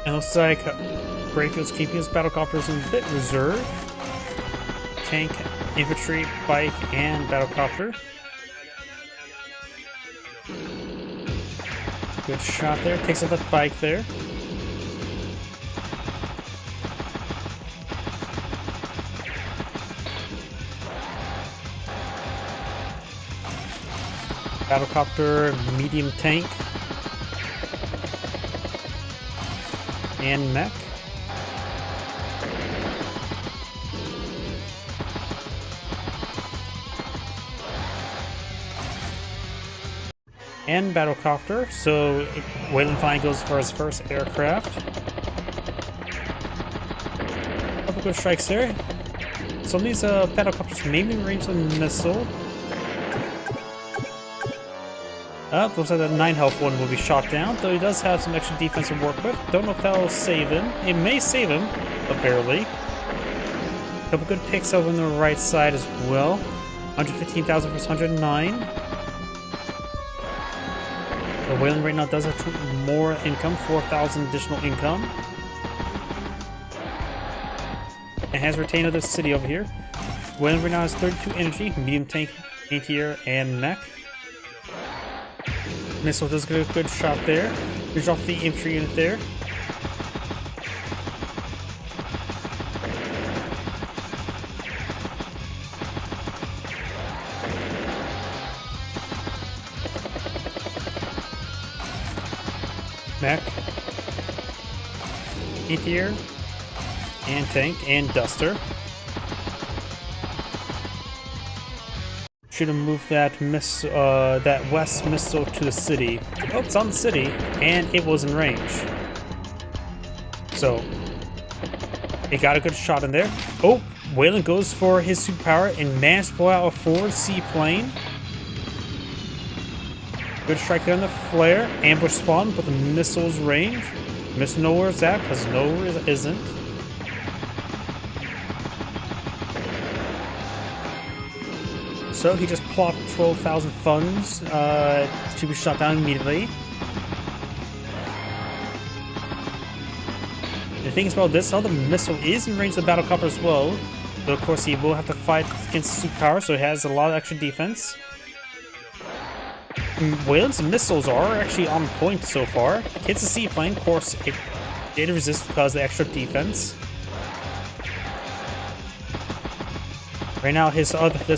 It looks like Brayfield's keeping his battlecopters in a bit reserved. Tank, infantry, bike, and battlecopter. Good shot there. Takes out that bike there. Battlecopter, medium tank. And mech. And battlecopter, so Wayland finally goes for his first aircraft. Couple good strikes there. Some of these battlecopters may be range of missile. Looks like that 9 health one will be shot down, though he does have some extra defense to work with. Don't know if that'll save him. It may save him, but barely. Couple good picks over on the right side as well. 115,000 versus 109. The Wayland right now does have more income, 4,000 additional income. And has retained the city over here. Wayland right now has 32 energy, medium tank, anti-air, and mech. Missile does get a good shot there. We drop the infantry unit there. Mech. Anti-air. And tank. And duster. Should have moved that that west missile to the city. Oh, it's on the city, and it was in range. So, He got a good shot in there. Oh, Wayland goes for his superpower and manages to blow out a forward seaplane. Good strike there on the flare. Ambush spawn, but the missile's range. Missile know where it's at, because nowhere it isn't. So he just plopped 12,000 funds to be shot down immediately. The thing is about this, the missile is in range of the battlecopter as well. Though of course he will have to fight against the superpower, so he has a lot of extra defense. Wayland's missiles are actually on point so far. Hits the seaplane, of course it did resist because of the extra defense. Right now this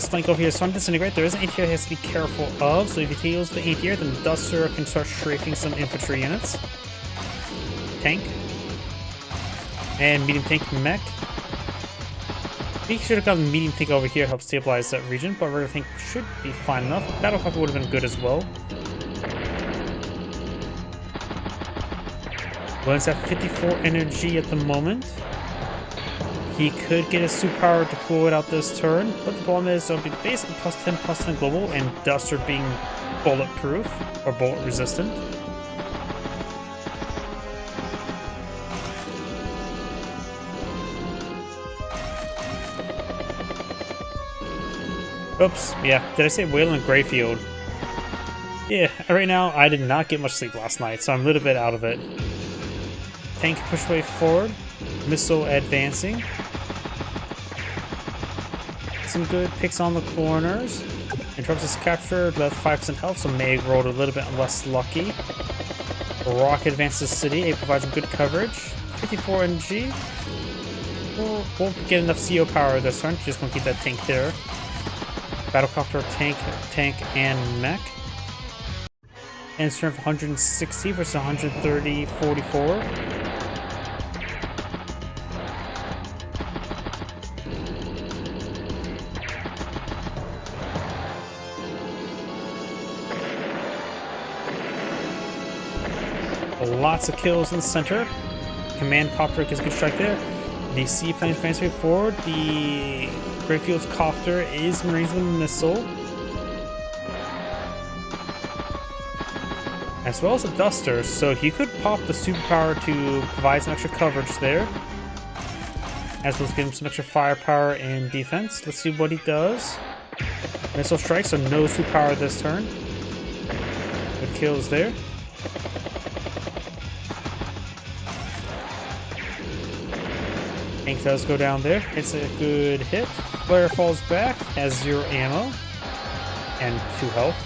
flank over here is starting to disintegrate. There is an anti-air he has to be careful of, so if he heals the anti-air, then Duster can start strafing some infantry units. Tank. And medium tank mech. He should have gotten the medium tank over here to help stabilize that region, but regular tank should be fine enough. Battlecopter would have been good as well. Wayland's at 54 energy at the moment. He could get his superpower deployed out this turn, but the problem is it'll be basically +10/+10 global, and Duster being bulletproof or bullet resistant. Oops, yeah, did I say Wayland Greyfield? Yeah, right now I did not get much sleep last night, so I'm a little bit out of it. Tank push way forward, missile advancing. Some good picks on the corners. Interrupts his capture, left 5% health, so Meg rolled a little bit less lucky. Rocket advances the city, it provides some good coverage. 54 NG. Won't get enough CO power this turn, just gonna keep that tank there. Battlecopter, tank, and mech. And strength 160 versus 130, 44. Lots of kills in the center. Command copter gets a good strike there. The seaplane is transferred forward. The Greyfield's copter is in range of the missile. As well as a Duster, so he could pop the superpower to provide some extra coverage there. As well as give him some extra firepower and defense. Let's see what he does. Missile strike, so no superpower this turn. Good kills there. Tank does go down there. It's a good hit. Flare falls back, has 0 ammo and 2 health.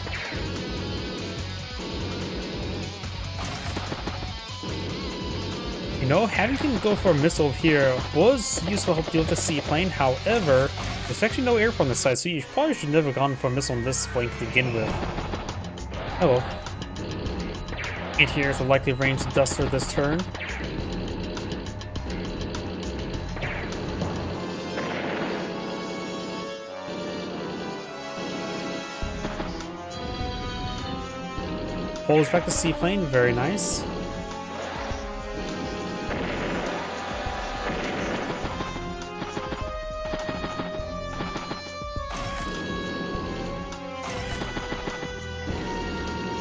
You know, having him go for a missile here was useful to help deal with the seaplane. However, there's actually no airport on this side, so you probably should never have gone for a missile on this flank to begin with. Oh well. Anti-airs will likely range the Duster this turn. Pulls back the seaplane, very nice.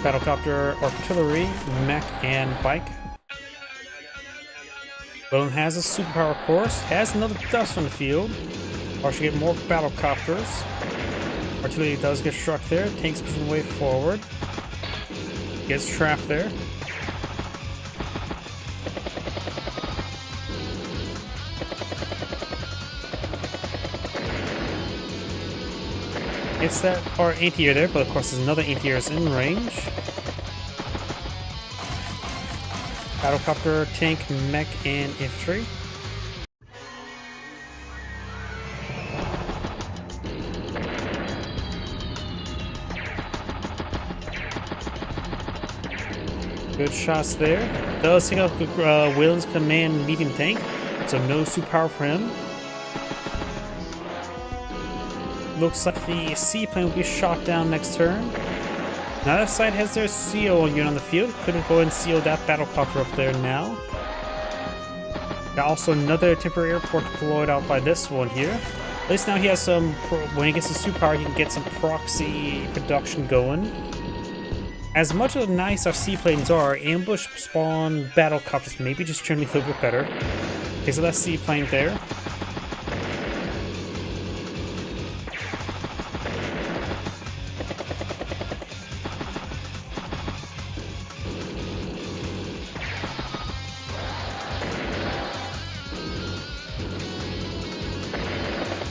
Battlecopter, artillery, mech, and bike. Wayland has a superpower course, has another Dust on the field. Or should get more battlecopters. Artillery does get struck there, tanks pushing the way forward. Gets trapped there. It's that our anti-air there, but of course there's another anti-air in range. Battlecopter, tank, mech, and infantry. Good shots there. Does take out Wayland's command medium tank, so no superpower for him. Looks like the seaplane will be shot down next turn. Now that side has their CO unit on the field. Couldn't go and seal that battlecopter up there now. Got also another temporary airport deployed out by this one here. At least now he has some, when he gets the superpower, he can get some proxy production going. As much as nice our seaplanes are, ambush spawn battlecopters maybe just generally a little bit better. Okay, so that's seaplane there.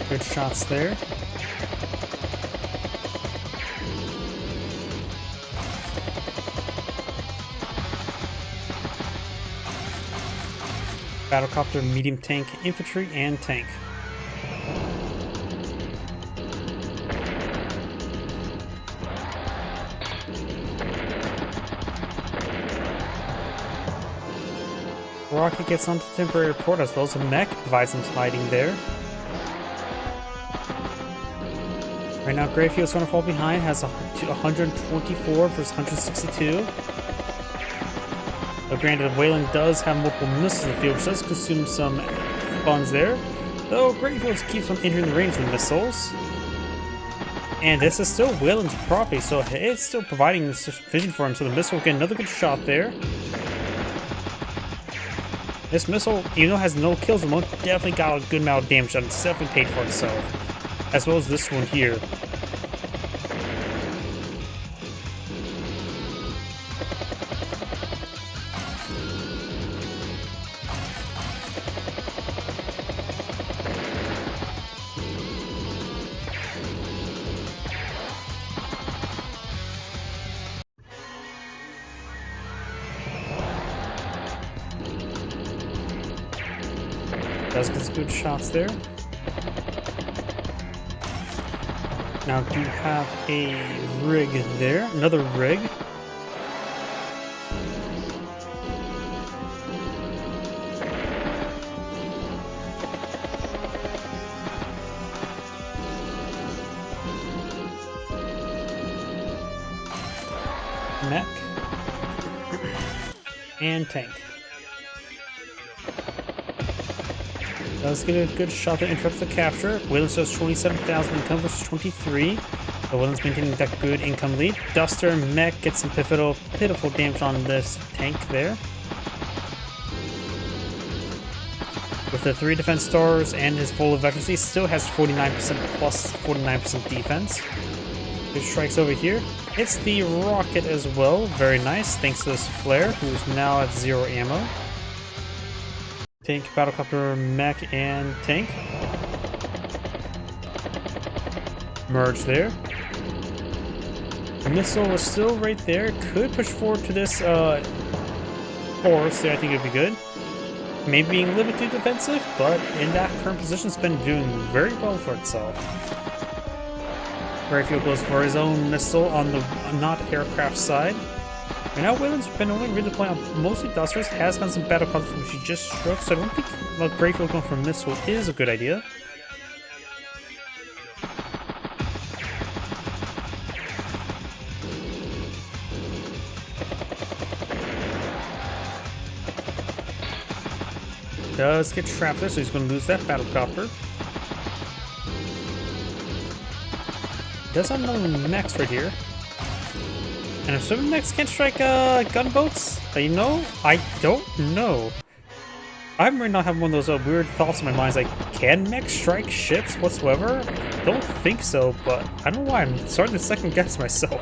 Good shots there. Battlecopter, medium tank, infantry, and tank. Rocket gets onto the temporary airport as well as a mech, provides some hiding there. Right now, Greyfield's going to fall behind, has 124 versus 162. Though granted, Wayland does have multiple missiles in the field, which does consume some funds there. Though Greyfield keeps on entering the range of the missiles. And this is still Wayland's property, so it's still providing this vision for him, so the missile will get another good shot there. This missile, even though it has no kills, it definitely got a good amount of damage done. It's definitely paid for itself. As well as this one here. Does get some good shots there. Now do have a rig there, another rig. Mech and tank. Does get a good shot that interrupts the capture. Wayland shows 27,000 income versus 23. So Wayland's maintaining that good income lead. Duster and Mech get some pitiful damage on this tank there. With the 3 defense stars and his full efficiency, still has 49% plus 49% defense. Good strikes over here. Hits the rocket as well. Very nice, thanks to this flare, who's now at 0 ammo. Tank, battlecopter, mech, and tank. Merge there. The missile was still right there. Could push forward to this forest there. I think it'd be good. Maybe being a little bit too defensive, but in that current position, it's been doing very well for itself. Greyfield goes for his own missile on the not aircraft side. And now Wayland's been only really playing on mostly Dusters, has gotten some battle cards which he just struck, so I don't think Greyfield going for a missile is a good idea. Does get trapped there, so he's going to lose that battlecopter. Does have another mechs right here. And if some mechs can't strike gunboats, you know, I don't know. I might not have one of those weird thoughts in my mind, like, can mechs strike ships whatsoever? Don't think so, but I don't know why I'm starting to second guess myself.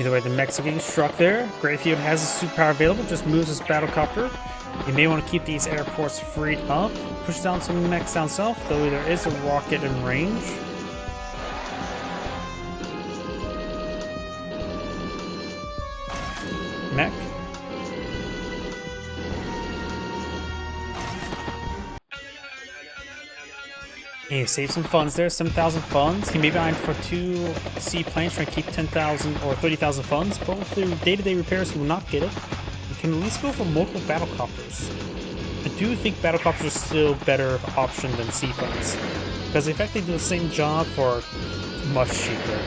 Either way, the mechs are getting struck there. Greyfield has a superpower available, just moves his battlecopter. You may want to keep these airports freed up. Push down some mechs down south, though there is a rocket in range. Mech. And he saved some funds there, 7,000 funds. He may be eyeing for 2 seaplanes, trying to keep 10,000 or 30,000 funds, but with the day-to-day repairs he will not get it. You can at least go for multiple battlecopters. I do think battlecopters are still a better option than seaplanes, because they effectively do the same job for much cheaper.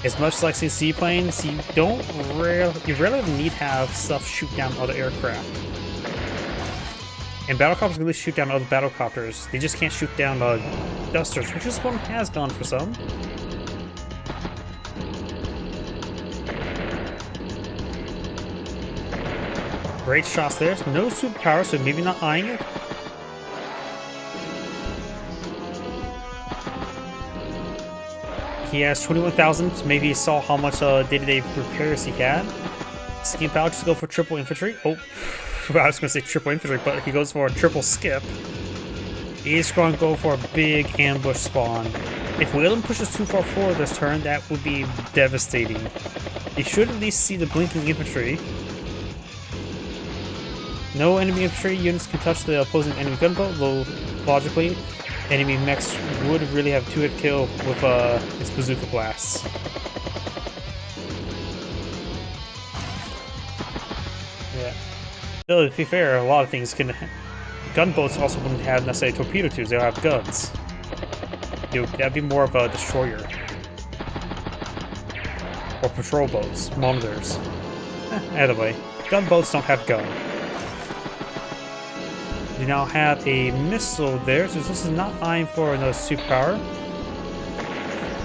As much like these seaplanes, you rarely need to have stuff shoot down other aircraft. And battlecopters can really shoot down other battlecopters. They just can't shoot down dusters, which this one has gone for some. Great shots there. No superpower, so maybe not eyeing it. He has 21,000. Maybe he saw how much day-to-day repairs he had. Skimp out, just go for triple infantry. Oh, I was going to say triple infantry, but he goes for a triple skip. He's going to go for a big ambush spawn. If Whalen pushes too far forward this turn, that would be devastating. He should at least see the blinking infantry. No enemy infantry units can touch the opposing enemy gunboat, though logically, enemy mechs would really have 2-hit kill with its bazooka blasts. Yeah. Though, to be fair, a lot of things can... Gunboats also wouldn't have necessarily torpedo tubes, they'll have guns. That'd be more of a destroyer. Or patrol boats, monitors. Either way, gunboats don't have gun. You now have a missile there, so this is not eyeing for another superpower.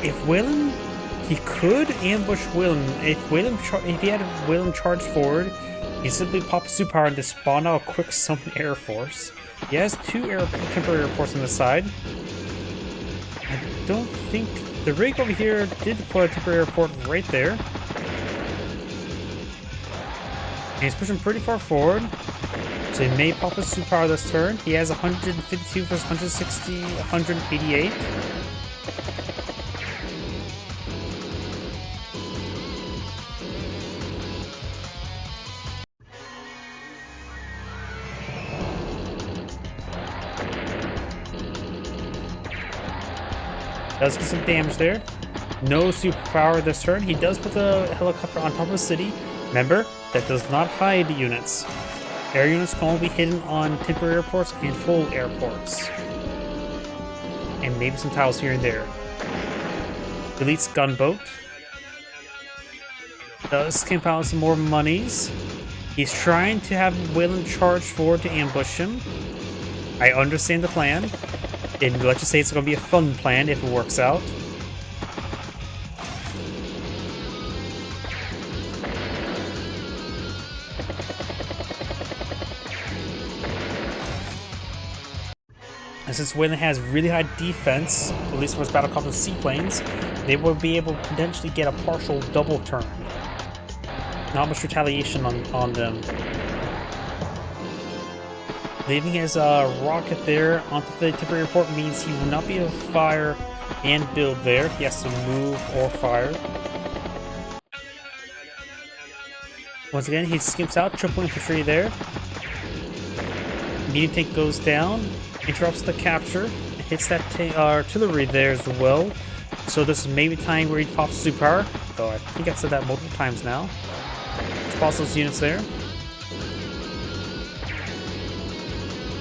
If Whalen, he could ambush Whalen. If he had Whalen charge forward, he simply pop a superpower and just spawn out a quick summon air force. He has 2 temporary airports on the side. I don't think the rig over here did deploy a temporary airport right there. And he's pushing pretty far forward. So he may pop a superpower this turn. He has 152 versus 160, 188. Does get some damage there. No superpower this turn. He does put the helicopter on top of the city. Remember, that does not hide units. Air units can only be hidden on temporary airports and full airports. And maybe some tiles here and there. Deletes gunboat. Does skimp out some more monies. He's trying to have Whalen charge forward to ambush him. I understand the plan. And let's just say it's going to be a fun plan if it works out. And since Whalen has really high defense, at least for his battlecopter seaplanes, they will be able to potentially get a partial double turn. Not much retaliation on them. Leaving his rocket there onto the temporary airport means he will not be able to fire and build there. He has to move or fire. Once again, he skimps out, triple infantry there. Medium tank goes down, interrupts the capture, hits that artillery there as well. So this is maybe time where he pops superpower. Though I think I've said that multiple times now. Spots those units there.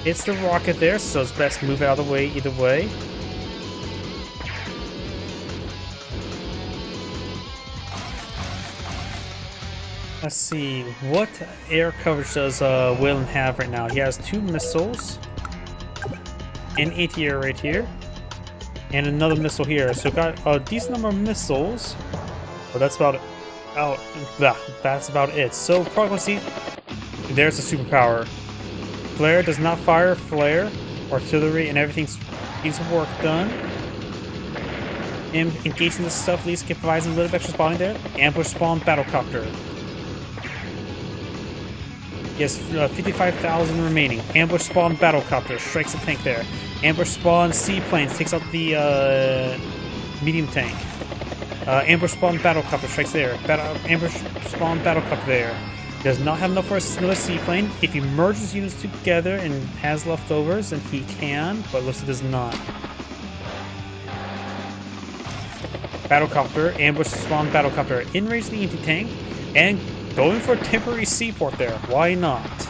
It's the rocket there, so it's best to move out of the way either way. Let's see, what air coverage does Whalen have right now? He has 2 missiles, an anti-air right here, and another missile here. So got a decent number of missiles, but that's about it. That's about it. So probably gonna see, there's the superpower. Flare does not fire flare, artillery, and everything needs work done. Engaging this stuff at least provides a little bit extra spawning there. Ambush spawn battlecopter. Yes, 55,000 remaining. Ambush spawn battlecopter strikes the tank there. Ambush spawn seaplanes takes out the medium tank. Ambush spawn battlecopter strikes there. Ambush spawn battlecopter there. Does not have enough for another seaplane. If he merges units together and has leftovers, then he can, but looks it does not. Battlecopter, ambush spawn battlecopter, in range the anti-tank, and going for a temporary seaport there. Why not?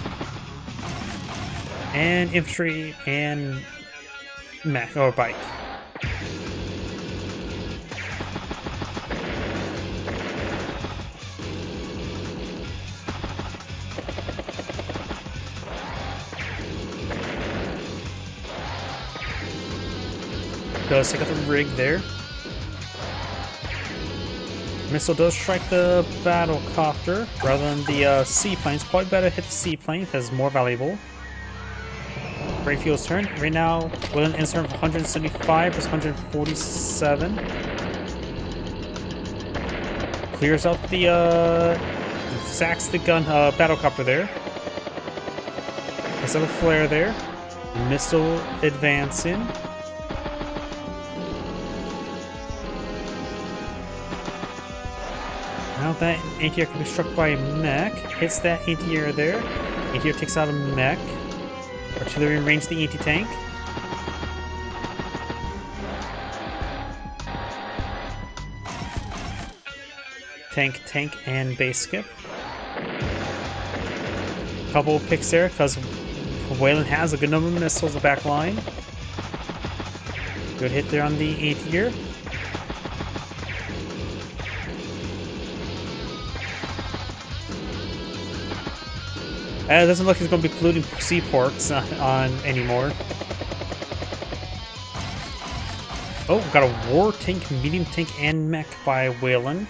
And infantry and mech or bike. Does take out the rig there. Missile does strike the battle copter rather than the seaplane. It's probably better to hit the seaplane because it's more valuable. Brave Field's turn. Right now, with an insert of 175 versus 147. Clears out the sacks the gun battle copter there. Gets out a flare there. Missile advancing. Now that anti-air can be struck by a mech. Hits that anti-air there. Anti-air takes out a mech. Artillery in range the anti-tank. Tank, and base skip. Couple picks there because Wayland has a good number of missiles in the back line. Good hit there on the anti-air. It doesn't look like he's going to be polluting seaports on anymore. Oh, got a war tank, medium tank, and mech by Wayland.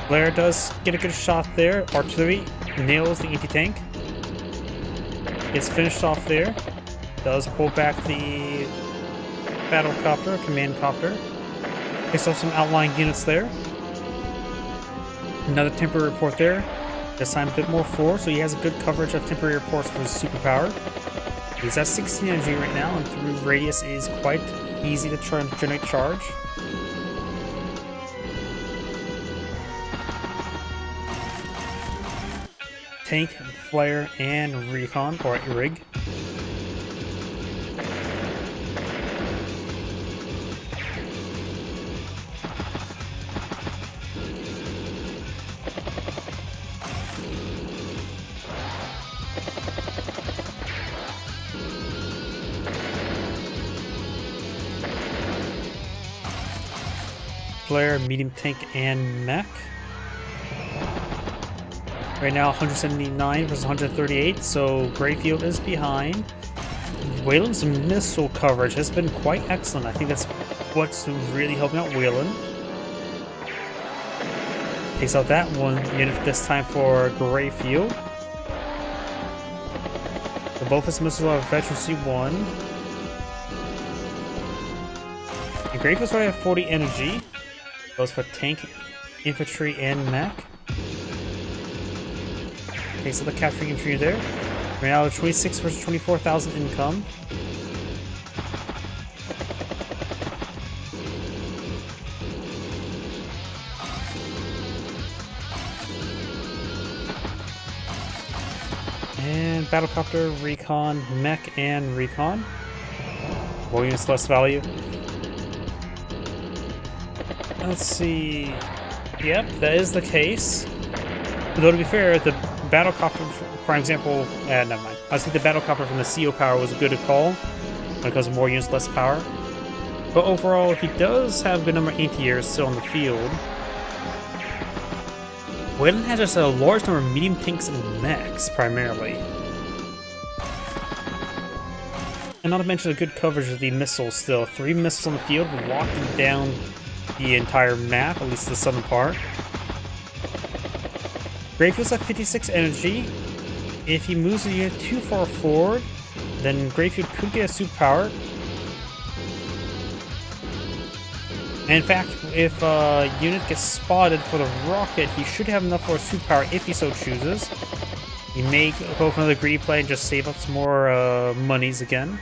Blair does get a good shot there. Artillery nails the anti-tank. Gets finished off there. Does pull back the battle copter, command copter. Picks off some outlying units there. Another temporary report there. This time a bit more forward, so he has a good coverage of temporary reports for his superpower. He's at 16 energy right now, and through radius is quite easy to try and generate charge. Tank, flare, and recon, or rig. Flare, medium tank, and mech. Right now 179 versus 138, so Greyfield is behind. Wayland's missile coverage has been quite excellent. I think that's what's really helping out Wayland. Takes out that one unit this time for Greyfield. So both his missiles are Veteran C1. And Greyfield's already at 40 energy. Goes for tank, infantry, and mech. Okay, so the capturing infantry there. Right now, 26 versus 24,000 income. And battlecopter, recon, mech, and recon. More units, less value. Let's see. Yep, that is the case. Though to be fair, the battlecopter, for example, never mind. I think the battlecopter from the CO power was a good call when it comes to more units, less power. But overall, he does have a good number of anti-airs still on the field. Wayland has just a large number of medium tanks and mechs, primarily. And not to mention a good coverage of the missiles still. 3 missiles on the field, locking down the entire map, at least the southern part. Greyfield's at 56 energy. If he moves the unit too far forward, then Greyfield could get a superpower. And in fact, if a unit gets spotted for the rocket, he should have enough for a superpower if he so chooses. He may go for another greedy play and just save up some more monies again.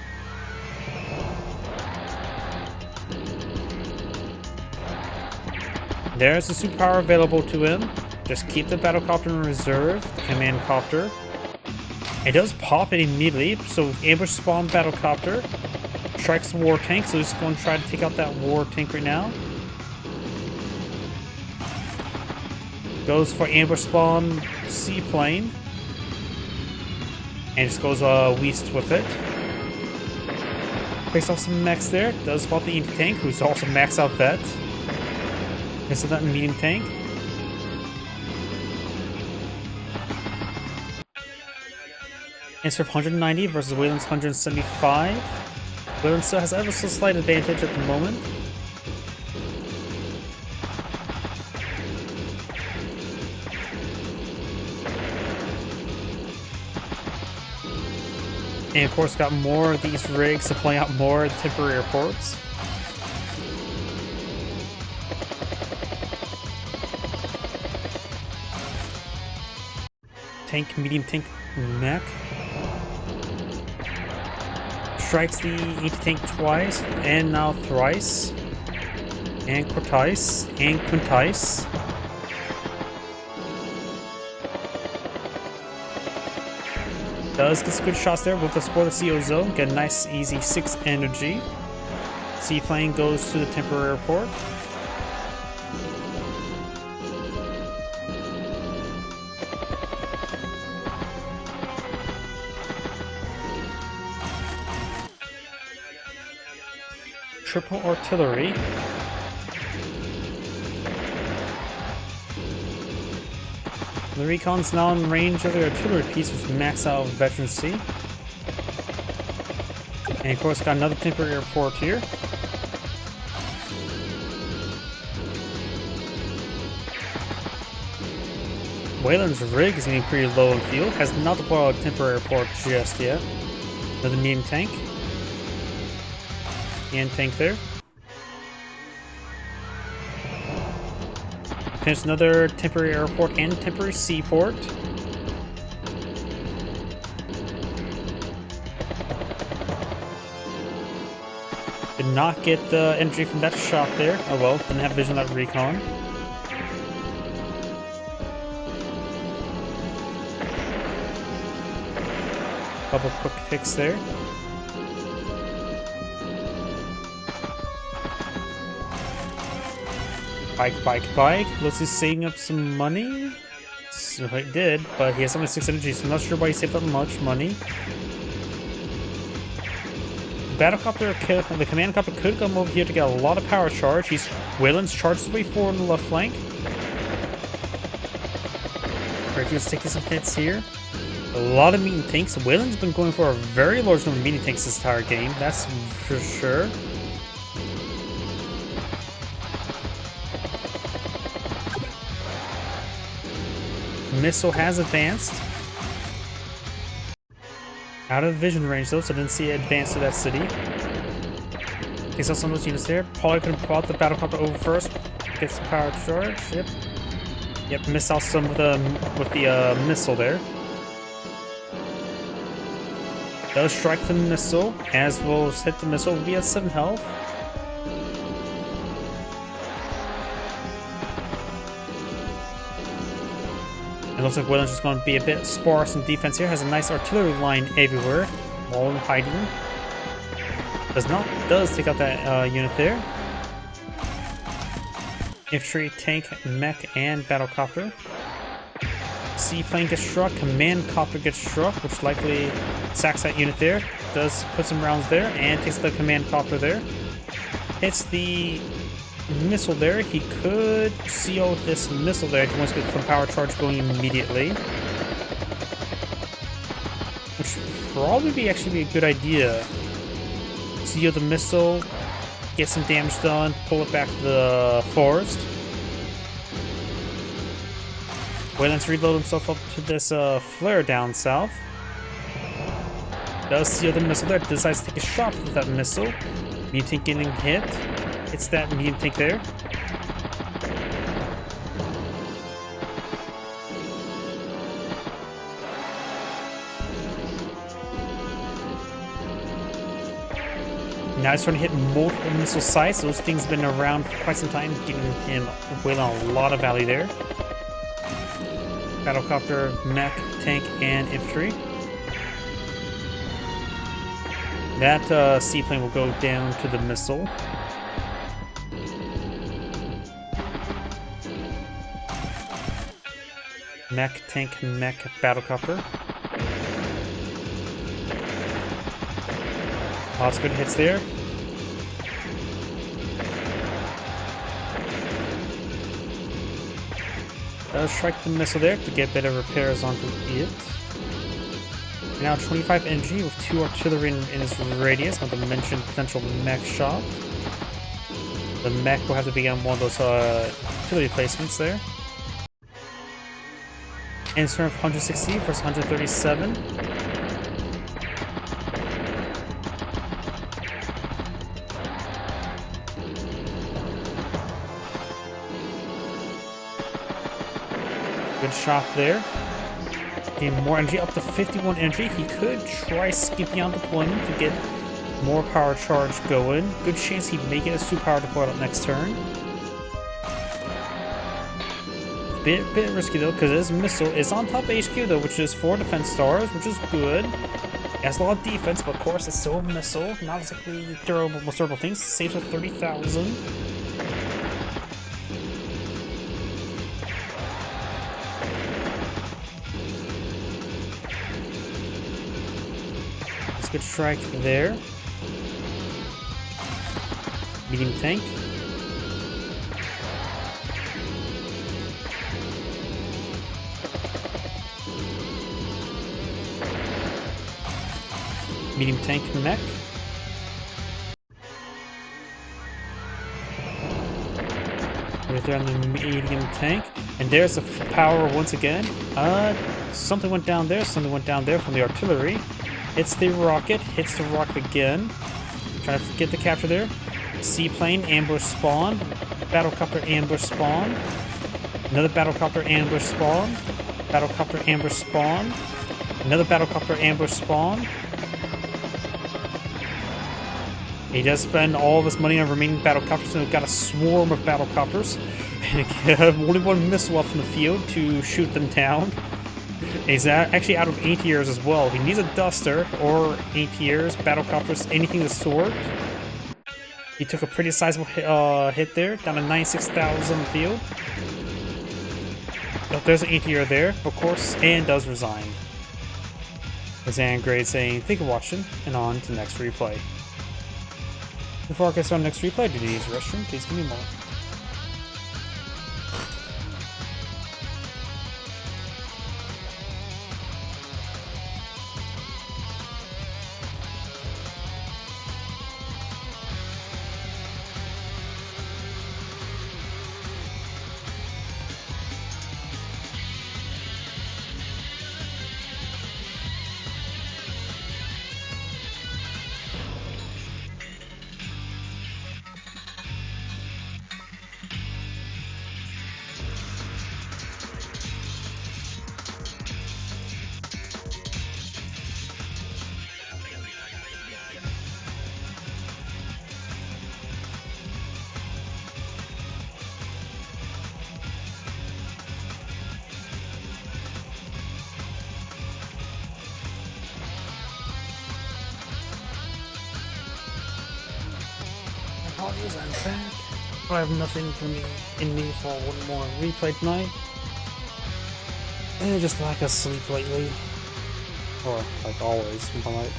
There's the superpower available to him. Just keep the battlecopter in reserve, the command copter. It does pop it immediately, so ambush spawn battlecopter. Strikes the war tank, so he's going to try to take out that war tank right now. Goes for ambush spawn seaplane. And just goes west with it. Picks off some mechs there. Does spot the anti-tank, who's also max out vet. Picks up that medium tank. Insert 190 versus Wayland's 175. Wayland still has ever so slight advantage at the moment. And of course got more of these rigs supplying out more temporary airports. Tank, medium tank, mech. Strikes the anti-tank twice, and now thrice. And quartice, and quintice. Does get some good shots there with the spoiler CO zone. Get a nice easy 6 energy. Seaplane goes to the temporary airport. Triple artillery. The Recon's now in range of the artillery piece, which max out veterancy. And of course got another temporary airport here. Wayland's rig is getting pretty low in fuel. Has not deployed a temporary airport just yet. Another medium tank. And tank there. Finished another temporary airport and temporary seaport. Did not get the energy from that shot there. Oh well, didn't have vision of that recon. Couple quick picks there. Bike. Looks like he's saving up some money. So he did, but he has only 6 energy, so I'm not sure why he saved up much money. The command copter could come over here to get a lot of power charge. Wayland's charged his way forward on the left flank. Let's take some hits here. A lot of medium tanks. Wayland's been going for a very large number of medium tanks this entire game, that's for sure. Missile has advanced. Out of vision range though, so I didn't see it advance to that city. Okay, so some of those units there. Probably could have brought the battlecopter over first. Get some power charge. Yep, missed out some with the missile there. Does strike the missile, as will hit the missile, will be at 7 health. It looks like Wayland's just going to be a bit sparse in defense here. Has a nice artillery line everywhere, all hiding. Does take out that unit there. Infantry, tank, mech, and battlecopter. Seaplane gets struck, command copter gets struck, which likely sacks that unit there. Does put some rounds there, and takes the command copter there. Hits the missile there. He could seal this missile there if he wants to get some power charge going immediately. Which would probably actually be a good idea. Seal the missile, get some damage done, pull it back to the forest. Wayland's reload himself up to this flare down south. Does seal the missile there, decides to take a shot with that missile. Medium tank getting hit. It's that medium tank there. Now he's trying to hit multiple missile sites. Those things have been around for quite some time, giving him Wayland a lot of value there. Battlecopter, mech, tank, and infantry. That seaplane will go down to the missile. Mech, tank, mech, battlecopter. Lots of good hits there. Does strike the missile there to get better repairs onto it. Now 25 energy with 2 artillery in its radius, not to mention potential mech shot. The mech will have to be on one of those artillery placements there. And it's of 160 versus 137. Good shot there. Getting more energy, up to 51 energy. He could try skipping on deployment to get more power charge going. Good chance he'd make it a super power deployment next turn. Bit risky though, because his missile is on top of HQ though, which is 4 defense stars, which is good. It has a lot of defense, but of course it's still a missile. Not exactly durable, most durable things. Saves with 30,000. Good strike there. Medium tank. Medium tank mech. Right there on the medium tank. And there's the power once again. Something went down there, something went down there from the artillery. Hits the rocket again. Trying to get the capture there. Seaplane, ambush spawn. Battlecopter, ambush spawn. Another battlecopter, ambush spawn. Battlecopter, ambush spawn. Another battlecopter, ambush spawn. He does spend all of his money on remaining battlecopters, and we've got a swarm of battlecopters. And only one missile left in the field to shoot them down. He's actually out of ATRs as well. He needs a Duster or ATRs, battlecopters, anything of the sort. He took a pretty sizable hit there, down to 96,000 field. Oh, there's an ATR there, of course, and does resign. Exam grade saying, thank you for watching, and on to the next replay. Before I get started on the next replay, do you use the restroom? Please give me a moment. Apologies, I'm back. I have nothing for me in me for one more replay tonight. And just lack of sleep lately. Or like always in my life.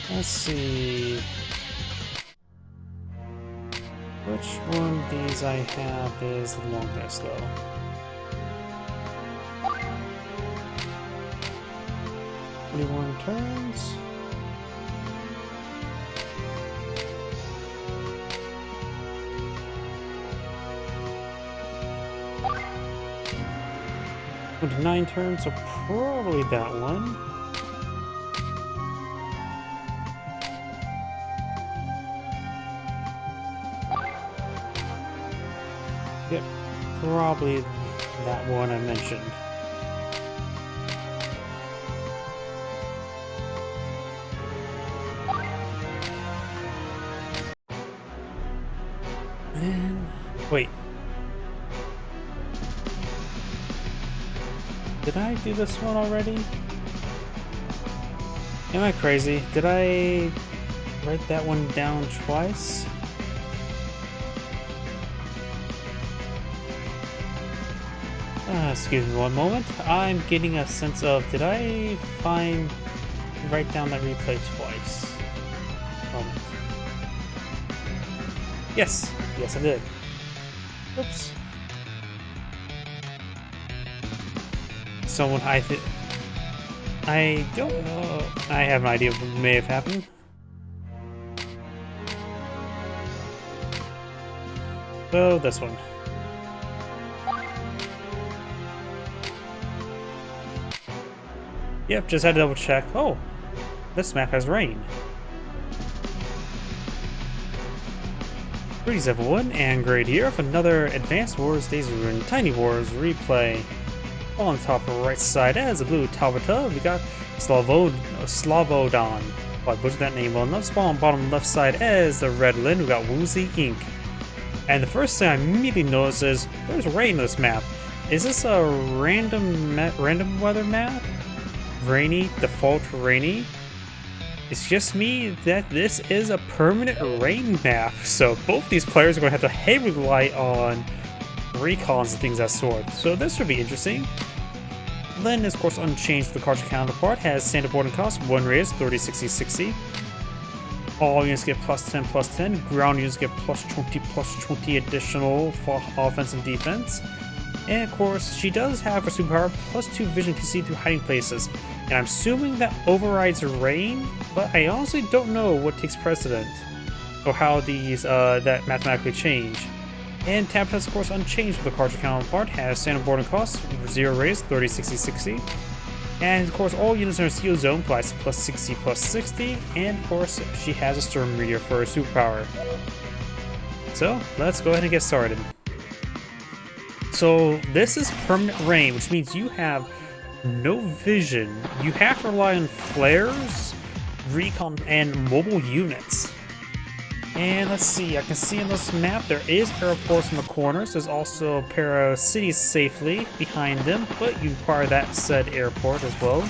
Let's see. Which one of these I have is the longest though? "21 turns. With 9 turns, so probably that one. Yep, probably that one I mentioned. And wait. Did I do this one already? Am I crazy? Did I write that one down twice? Excuse me one moment. I'm getting a sense of, did I write down that replay twice? Moment. Yes, I did. Oops. Someone I don't know. I have an idea of what may have happened. So, this one. Yep, just had to double check. Oh, this map has rain. Greetings everyone, and Great here for another Advanced Wars Daisy Ruin Tiny Wars replay. On the top right side as a blue Talbota, we got Slavodon. I butchered that name well enough. Spawn on bottom left side as the red Lynn, we got Woozy Ink. And the first thing I immediately noticed is there's rain on this map. Is this a random weather map? Rainy, default rainy? It's just me that this is a permanent rain map, so both these players are going to have to heavily rely on recons and things of that sort. So this should be interesting. Lynn is of course unchanged for the cartridge counterpart, has standard boarding cost, 1 raise, 30, 60, 60. All units get plus 10, ground units get plus 20 additional for offense and defense. And of course, she does have her superpower, plus 2 vision to see through hiding places. And I'm assuming that overrides rain, but I honestly don't know what takes precedent, or how these that mathematically change. And Tablet is of course unchanged for the cartridge counterpart, has standard boarding cost, 0 raise, 30, 60, 60. And of course all units in her seal zone plus 60, plus 60, and of course she has a storm meteor for her superpower. So let's go ahead and get started. So this is permanent rain, which means you have no vision. You have to rely on flares, recon, and mobile units. And let's see, I can see in this map there is airports in the corners. There's also a pair of cities safely behind them, but you require that said airport as well.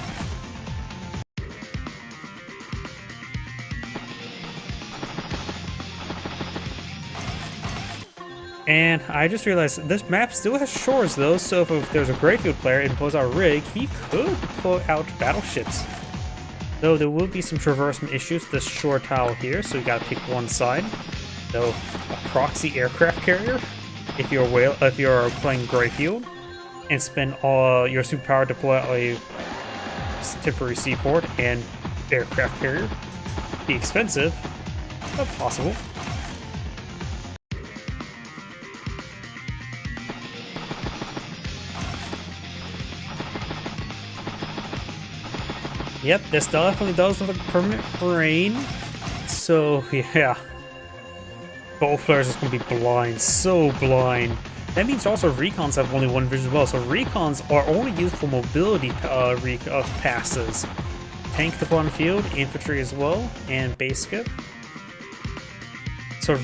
And I just realized this map still has shores though, so if there's a Greyfield player and pulls out a rig, he could pull out battleships. Though there will be some traversement issues with this shore tile here, so you gotta pick one side. So a proxy aircraft carrier, if you're playing Greyfield, and spend all your superpower to pull out a temporary seaport and aircraft carrier. Be expensive, but possible. Yep, this definitely does look like permanent rain. So, yeah. Both players are going to be blind, so blind. That means also recons have only one vision as well, so recons are only used for mobility passes. Tank to on the field, infantry as well, and base skip. So,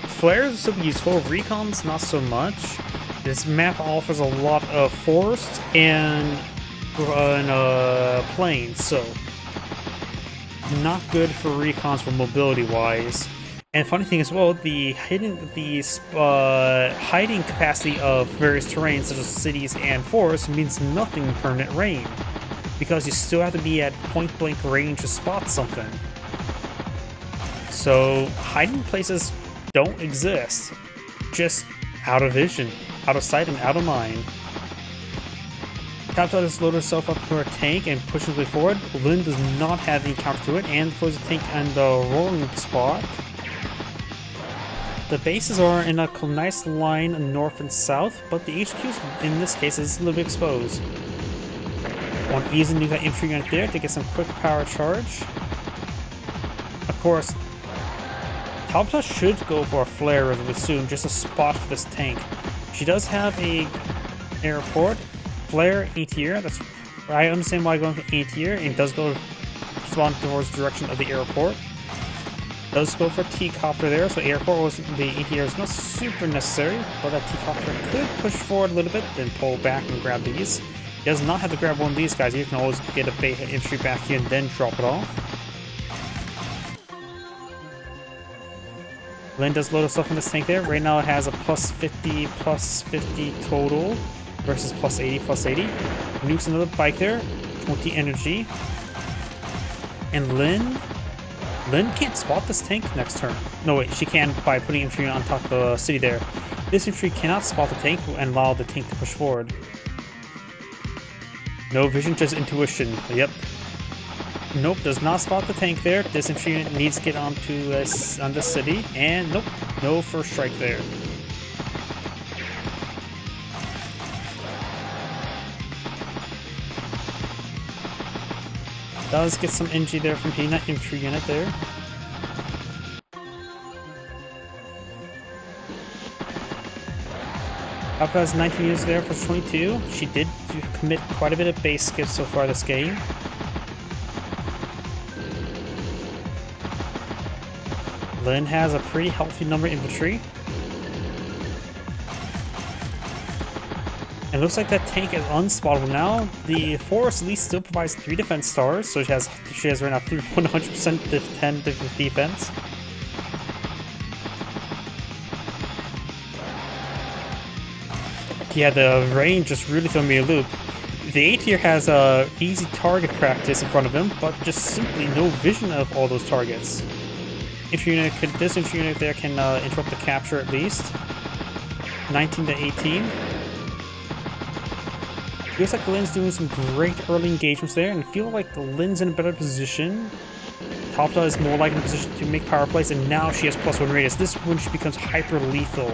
flares are still useful, recons not so much. This map offers a lot of forests and planes, so not good for recons for mobility wise. And funny thing as well, the hiding capacity of various terrains such as cities and forests means nothing in permanent rain, because you still have to be at point blank range to spot something. So hiding places don't exist, just out of vision, out of sight and out of mind. Captain has loaded herself up to her tank and pushing way forward. Lynn does not have any counter to it and throws the tank in the rolling spot. The bases are in a nice line north and south, but the HQ in this case is a little bit exposed. On easing, you got infantry unit there to get some quick power charge. Of course, Talbota should go for a flare relatively soon, just a spot for this tank. She does have a airport. Flare A tier, that's I understand why going for A tier, and does go spawn towards the direction of the airport. Does go for T-copter there, so airport was the A tier is not super necessary, but that T-copter could push forward a little bit, then pull back and grab these. He does not have to grab one of these guys, you can always get a bait infantry back here and then drop it off. Lynn does load herself in this tank there. Right now it has a plus 50 total. Versus plus 80, plus 80. Nukes another bike there, 20 energy. And Lynn can't spot this tank next turn. No wait, she can by putting infantry on top of the city there. This infantry cannot spot the tank and allow the tank to push forward. No vision, just intuition. Yep. Nope, does not spot the tank there. This infantry unit needs to get onto on the city. And nope, no first strike there. Does get some energy there from hitting that infantry unit there. Alpha has 19 units there for 22. She did commit quite a bit of base skips so far this game. Lin has a pretty healthy number of infantry. It looks like that tank is unspottable now. The forest at least still provides 3 defense stars, so she has right now 100% 10 defense. Yeah, the range just really threw me a loop. The A tier has a easy target practice in front of him, but just simply no vision of all those targets. This infantry unit there can interrupt the capture at least. 19 to 18. Feels like Lin's doing some great early engagements there, and I feel like Lin's in a better position. Topta is more like in a position to make power plays, and now she has +1 radius. This one she becomes hyper lethal.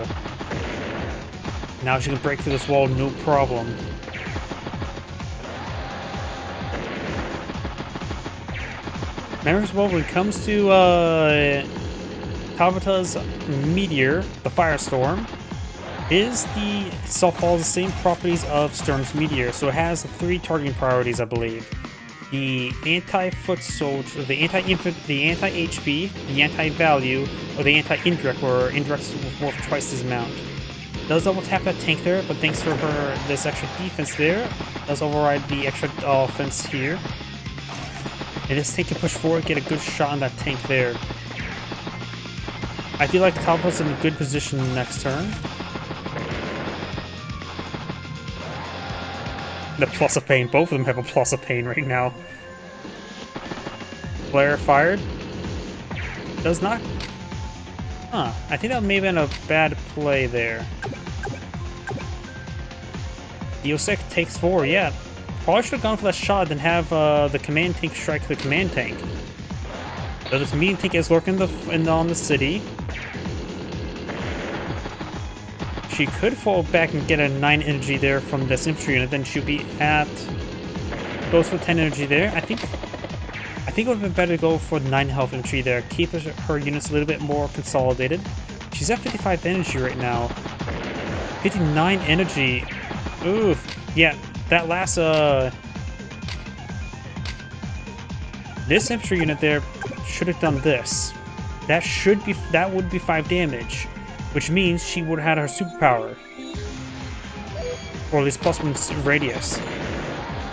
Now she can break through this wall no problem. Remember as well, when it comes to Tabata's Meteor, the Firestorm, follows the same properties of Storm's Meteor, so it has 3 targeting priorities, I believe. The anti-foot soldier, the anti-infant, the anti-HP, the anti-value, or the anti-indirect, where indirect is worth twice his amount. Does double tap that tank there, but thanks to this extra defense there, does override the extra offense here. And this tank can push forward, get a good shot on that tank there. I feel like the Talbot's in a good position next turn. The plus of pain, both of them have a plus of pain right now. Flare fired. Does not. Huh, I think that may have been a bad play there. Diosec takes 4, yeah. Probably should have gone for that shot and have the command tank strike the command tank. So this medium tank is lurking on the city. She could fall back and get a 9 energy there from this infantry unit, then she'll be at goes for 10 energy there. I think it would have been better to go for the 9 health infantry there. Keep her units a little bit more consolidated. She's at 55 energy right now. 59 energy. Oof. Yeah, that last this infantry unit there should have done this. That would be 5 damage. Which means she would have had her superpower. Or at least +1 radius.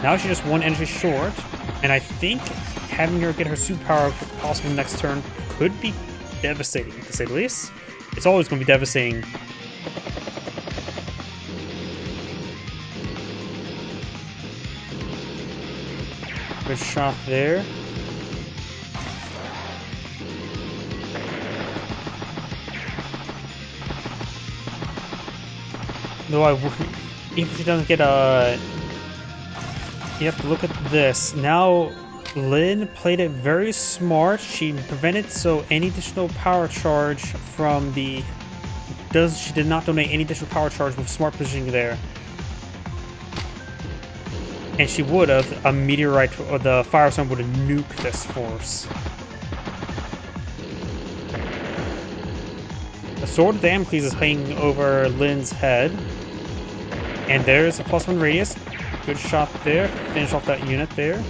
Now she's just 1 energy short. And I think having her get her superpower possible next turn could be devastating, to say the least. It's always going to be devastating. Good shot there. Though if she doesn't get a... You have to look at this. Now, Lin played it very smart. She prevented so any additional power charge from the... She did not donate any additional power charge with smart positioning there. And she would have, a meteorite or the Firestorm would have nuked this force. The Sword of Damocles is hanging over Lin's head. And there's a +1 radius. Good shot there. Finish off that unit there.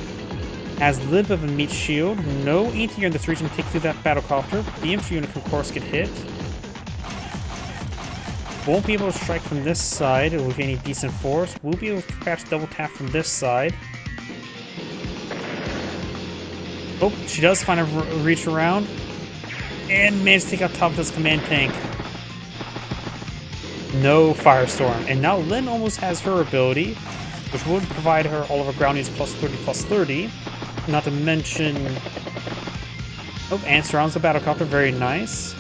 Has a little bit of a meat shield. No anti-air in this region to take through that battlecopter. The infantry unit can of course get hit. Won't be able to strike from this side with any decent force. We'll be able to perhaps double tap from this side. Oh, she does find a reach around. And managed to take out top of this command tank. No Firestorm. And now Lin almost has her ability, which would provide her all of her ground needs +30/+30. Not to mention... Oh, and surrounds the battlecopter. Very nice.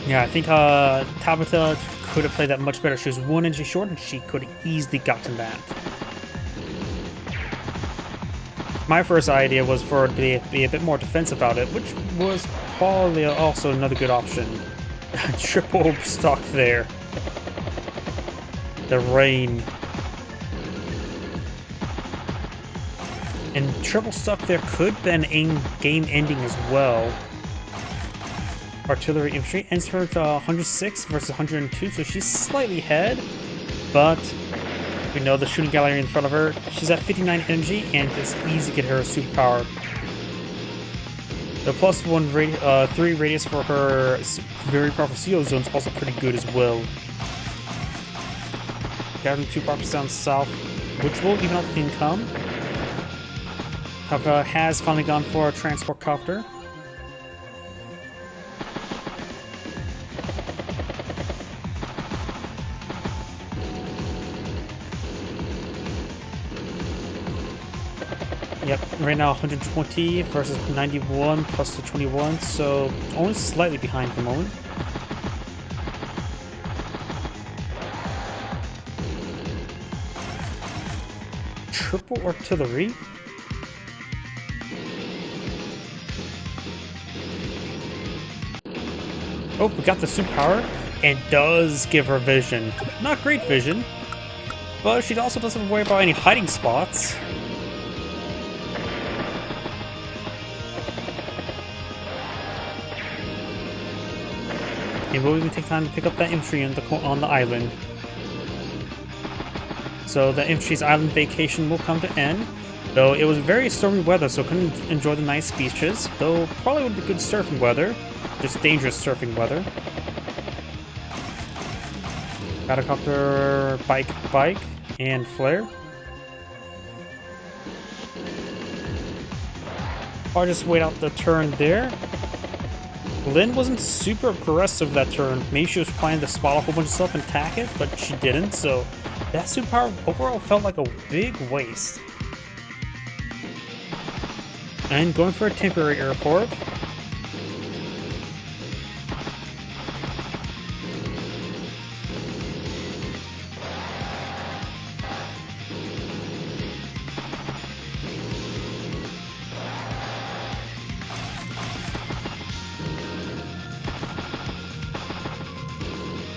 Yeah, I think Tabata could have played that much better. She was 1 energy short, and she could have easily gotten that. My first idea was for it to be a bit more defensive about it, which was probably also another good option. Triple stock there. The rain. And triple stuck there could be an game ending as well. Artillery infantry ends her at 106 versus 102, so she's slightly ahead. But we know the shooting gallery in front of her. She's at 59 energy, and it's easy to get her a superpower. The +1 3 radius for her very powerful CO zone is also pretty good as well. Gathering 2 properties down south, which will even out the income. Kappa has finally gone for a transport copter. Yep, right now 120 versus 91 plus the 21, so only slightly behind at the moment. Triple artillery. Oh, we got the superpower, and does give her vision. Not great vision, but she also doesn't worry about any hiding spots. And we'll even take time to pick up that infantry on the island. So the infantry's island vacation will come to end. Though it was very stormy weather, so couldn't enjoy the nice beaches. Though probably would be good surfing weather. Just dangerous surfing weather. Battlecopter, bike, and flare. I'll just wait out the turn there. Lynn wasn't super aggressive that turn. Maybe she was planning to spot a whole bunch of stuff and attack it, but she didn't, so that superpower overall felt like a big waste. And going for a temporary airport.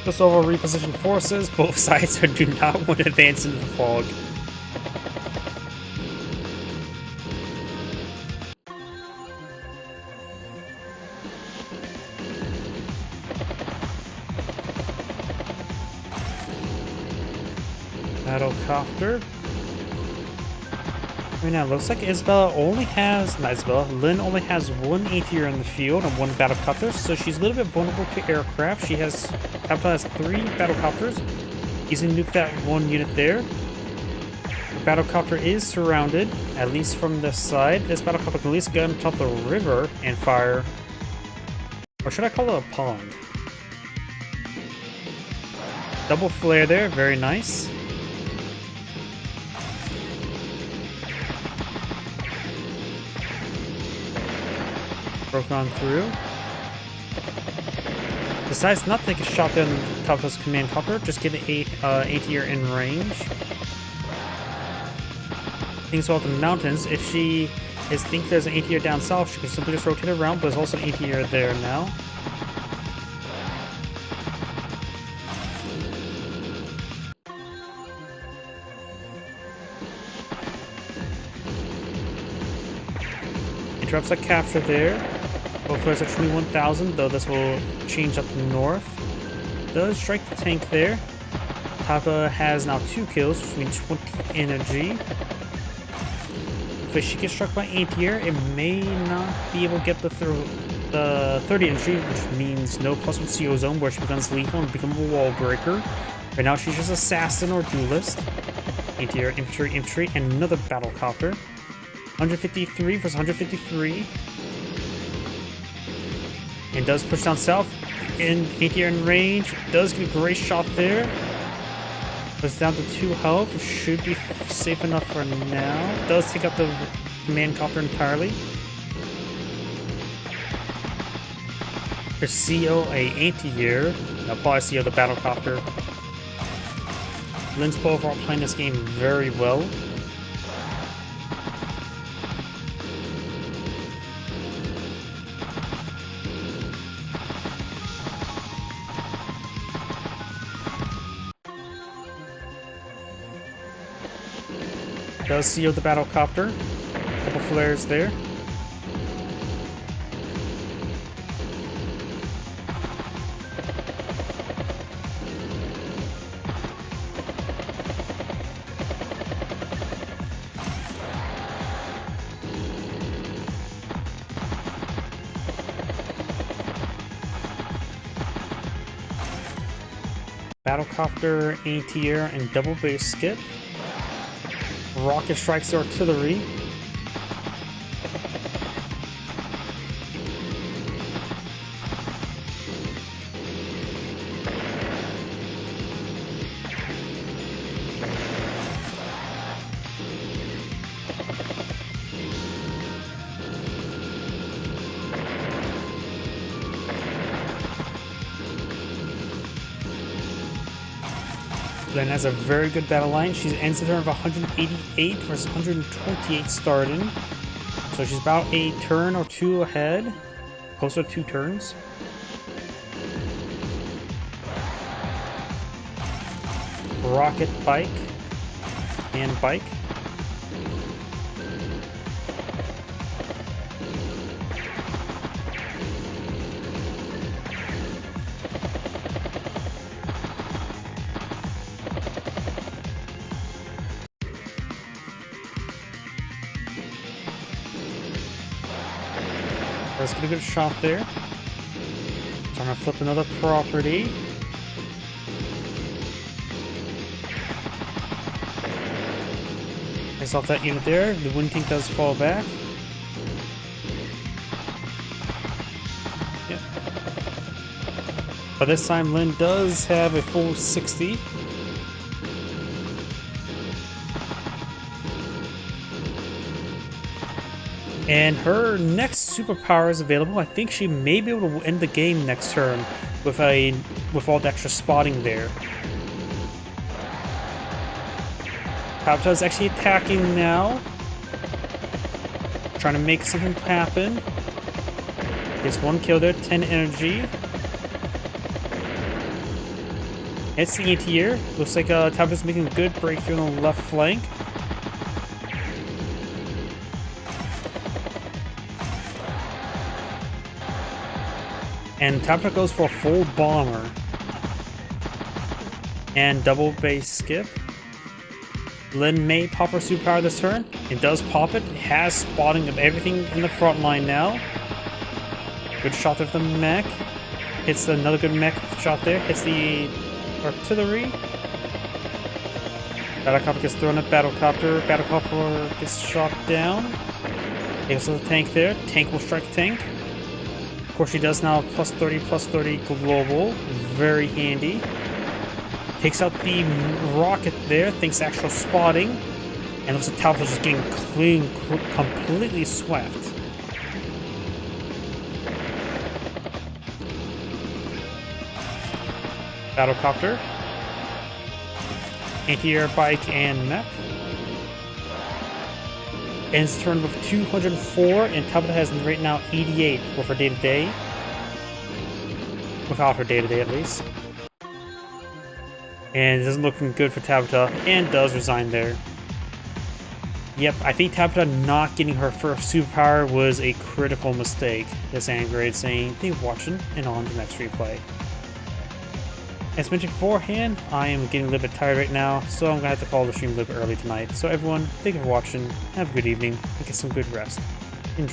Just over repositioned forces, both sides do not want to advance into the fog. Battlecopter. Right now, it looks like Lynn only has one ATR in the field and one battlecopter, so she's a little bit vulnerable to aircraft. Capital has 3 battlecopters. Easily nuke that one unit there. The battlecopter is surrounded, at least from this side. This battlecopter can at least get on top of the river and fire. Or should I call it a pond? Double flare there, very nice. Broke on through. Decides not to take a shot there on the top of his command copter, just get an ATR in range. Things about the mountains, if she thinks there's an ATR down south, she can simply just rotate around, but there's also an ATR there now. Interrupts that capture there. Both players are 21,000, though this will change up north. Does strike the tank there. Tapa has now 2 kills, which means 20 energy. If she gets struck by ATR, it may not be able to get the 30 energy, which means no +1 CO zone, where she becomes lethal and becomes a wall breaker. Right now she's just assassin or duelist. ATR, infantry, and another battlecopter. 153 versus 153. And does push down south. In ATR in range. Does get a great shot there. It's down to 2 health. Should be safe enough for now. Does take out the command copter entirely. For CO a anti-air. Now probably CO the battlecopter. Lynn's overall playing this game very well. Does seal the battle copter. Couple flares there. Battlecopter, anti-air, and double base skip. Rocket strikes the artillery. Glenn has a very good battle line. She ends the turn of 188 versus 128 starting. So she's about a turn or two ahead. Closer to 2 turns. Rocket bike and bike. Let's get a good shot there. So I'm gonna flip another property. Nice off that unit there. The wind tank does fall back. Yep. But this time Lynn does have a full 60. And her next superpower is available. I think she may be able to end the game next turn with all the extra spotting there. Palpatine is actually attacking now, trying to make something happen. Gets 1 kill there, 10 energy. Hits the anti-air. Looks like Palpatine's making a good breakthrough on the left flank. And Tapta goes for a full bomber. And double base skip. Lynn may pop her superpower this turn. It does pop it. It has spotting of everything in the front line now. Good shot there from the mech. Hits another good mech shot there. Hits the artillery. Battlecopter gets thrown at Battlecopter. Battlecopter gets shot down. Takes the tank there. Tank will strike the tank. Of course, she does now plus 30 global. Very handy. Takes out the rocket there. Thanks to actual spotting. And looks like Talbot's just getting completely swept. Battlecopter. Anti-air bike and mech. Ends turn with 204, and Tabata has right now 88 with her day-to-day. Without her day-to-day, at least. And it isn't looking good for Tabata, and does resign there. Yep, I think Tabata not getting her first superpower was a critical mistake. This Angrade saying, thank you for watching, and on to the next replay. As mentioned beforehand, I am getting a little bit tired right now, so I'm going to have to call the stream a little bit early tonight. So everyone, thank you for watching, have a good evening, and get some good rest.